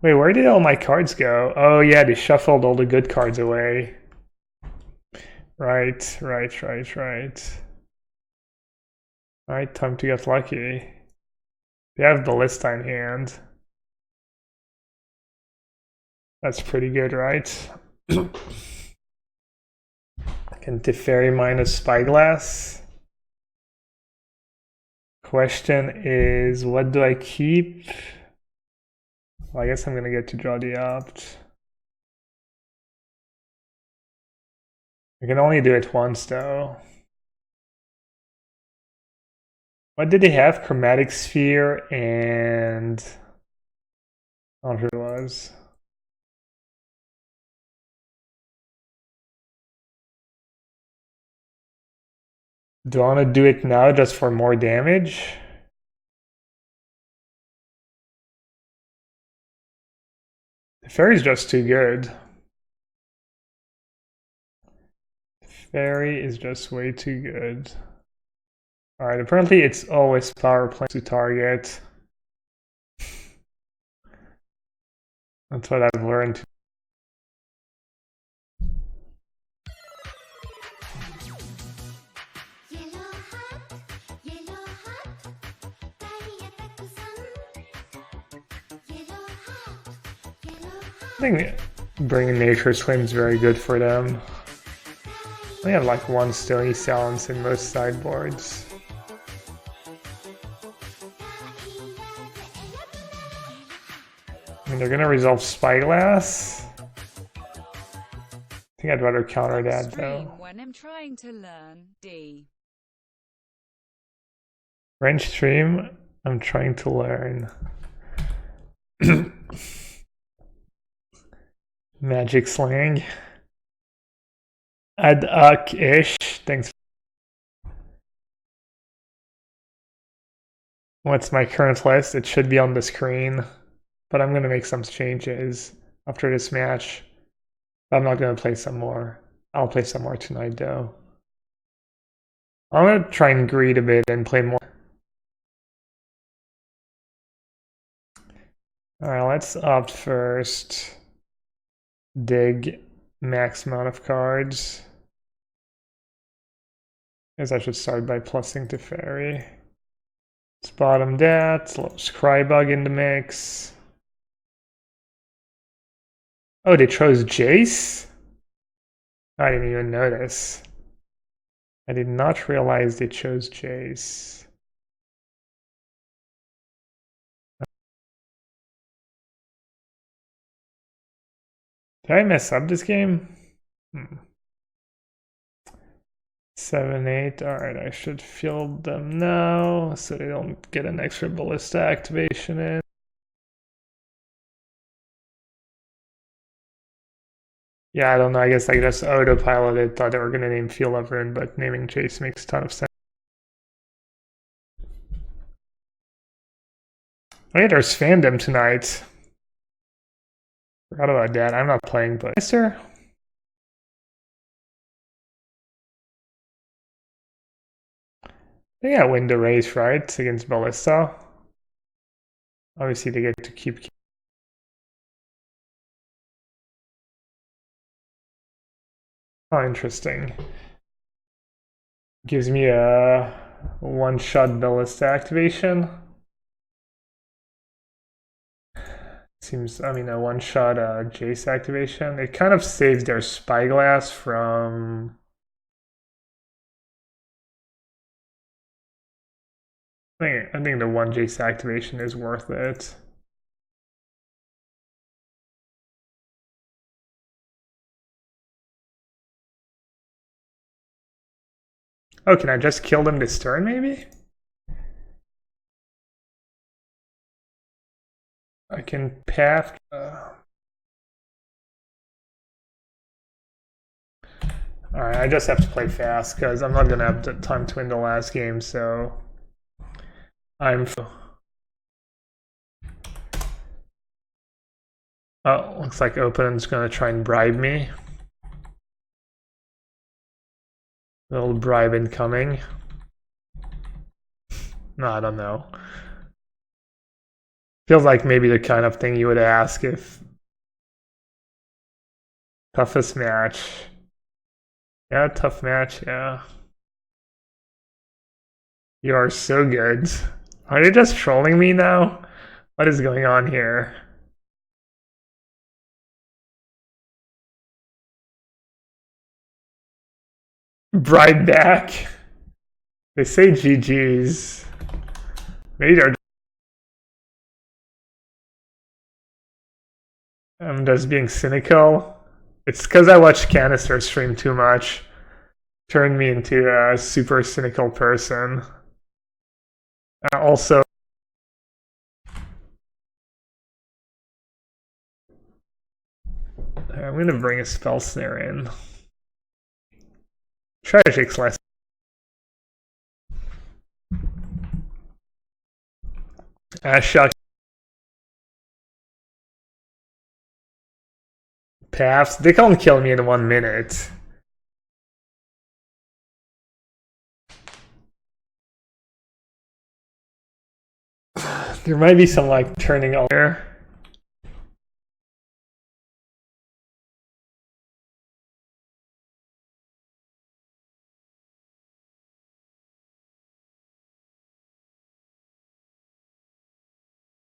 Wait, where did all my cards go? Oh yeah, they shuffled all the good cards away. Right. Alright, time to get lucky. They have Ballista in hand. That's pretty good, right? Can Teferi minus Spyglass? Question is, what do I keep? Well, I guess I'm gonna get to draw the opt. I can only do it once though. What did he have? Chromatic Sphere and... I don't know who it was. Do I want to do it now just for more damage? The fairy's just too good. The fairy is just way too good. Alright, apparently it's always power play to target. That's what I've learned. I think bringing Nature Swim is very good for them. They have like one Stony Silence in most sideboards. I mean, they're gonna resolve Spyglass. I think I'd rather counter that though. When I'm trying to learn D. Range stream, I'm trying to learn. Magic slang. Ad hoc-ish. Thanks. What's my current list? It should be on the screen, but I'm gonna make some changes after this match. I'm not gonna play some more. I'll play some more tonight though. I'm gonna try and greed a bit and play more. Alright, let's opt first. Dig max amount of cards. Guess I should start by plussing to fairy. Let's bottom that. Little Scrybug in the mix. Oh, they chose Jace? I didn't even notice. I did not realize they chose Jace. Did I mess up this game? 7, 8. Alright, I should field them now so they don't get an extra ballista activation in. Yeah, I don't know. I guess I just autopiloted. Thought they were going to name Field of Ruin, but naming Jace makes a ton of sense. Oh yeah, there's fandom tonight. Forgot about that. I'm not playing, but Mister. They got win the race, right? Against Ballista. Obviously, they get to keep. Oh, interesting. Gives me a one-shot Ballista activation. Seems, I mean, a one-shot Jace activation. It kind of saves their Spyglass from... I think the one Jace activation is worth it. Oh, can I just kill them this turn, maybe? I can path... Alright, I just have to play fast, because I'm not going to have the time to win the last game, so... Oh, looks like opponent's going to try and bribe me. Little bribe incoming. No, I don't know. Feels like maybe the kind of thing you would ask if... Toughest match. Yeah, tough match, yeah. You are so good. Are you just trolling me now? What is going on here? Bright back. They say GG's. Maybe they're I'm just being cynical. It's because I watched Canister stream too much. Turned me into a super cynical person. Also, I'm gonna bring a spell snare in. Tragic's less. Shucks. Paths. They can't kill me in 1 minute. There might be some like turning on there.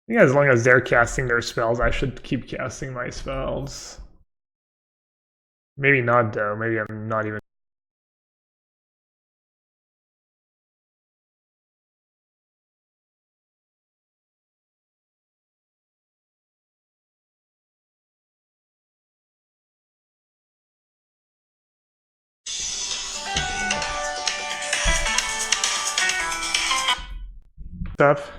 I think as long as they're casting their spells, I should keep casting my spells. Maybe not though, maybe I'm not even. Stuff.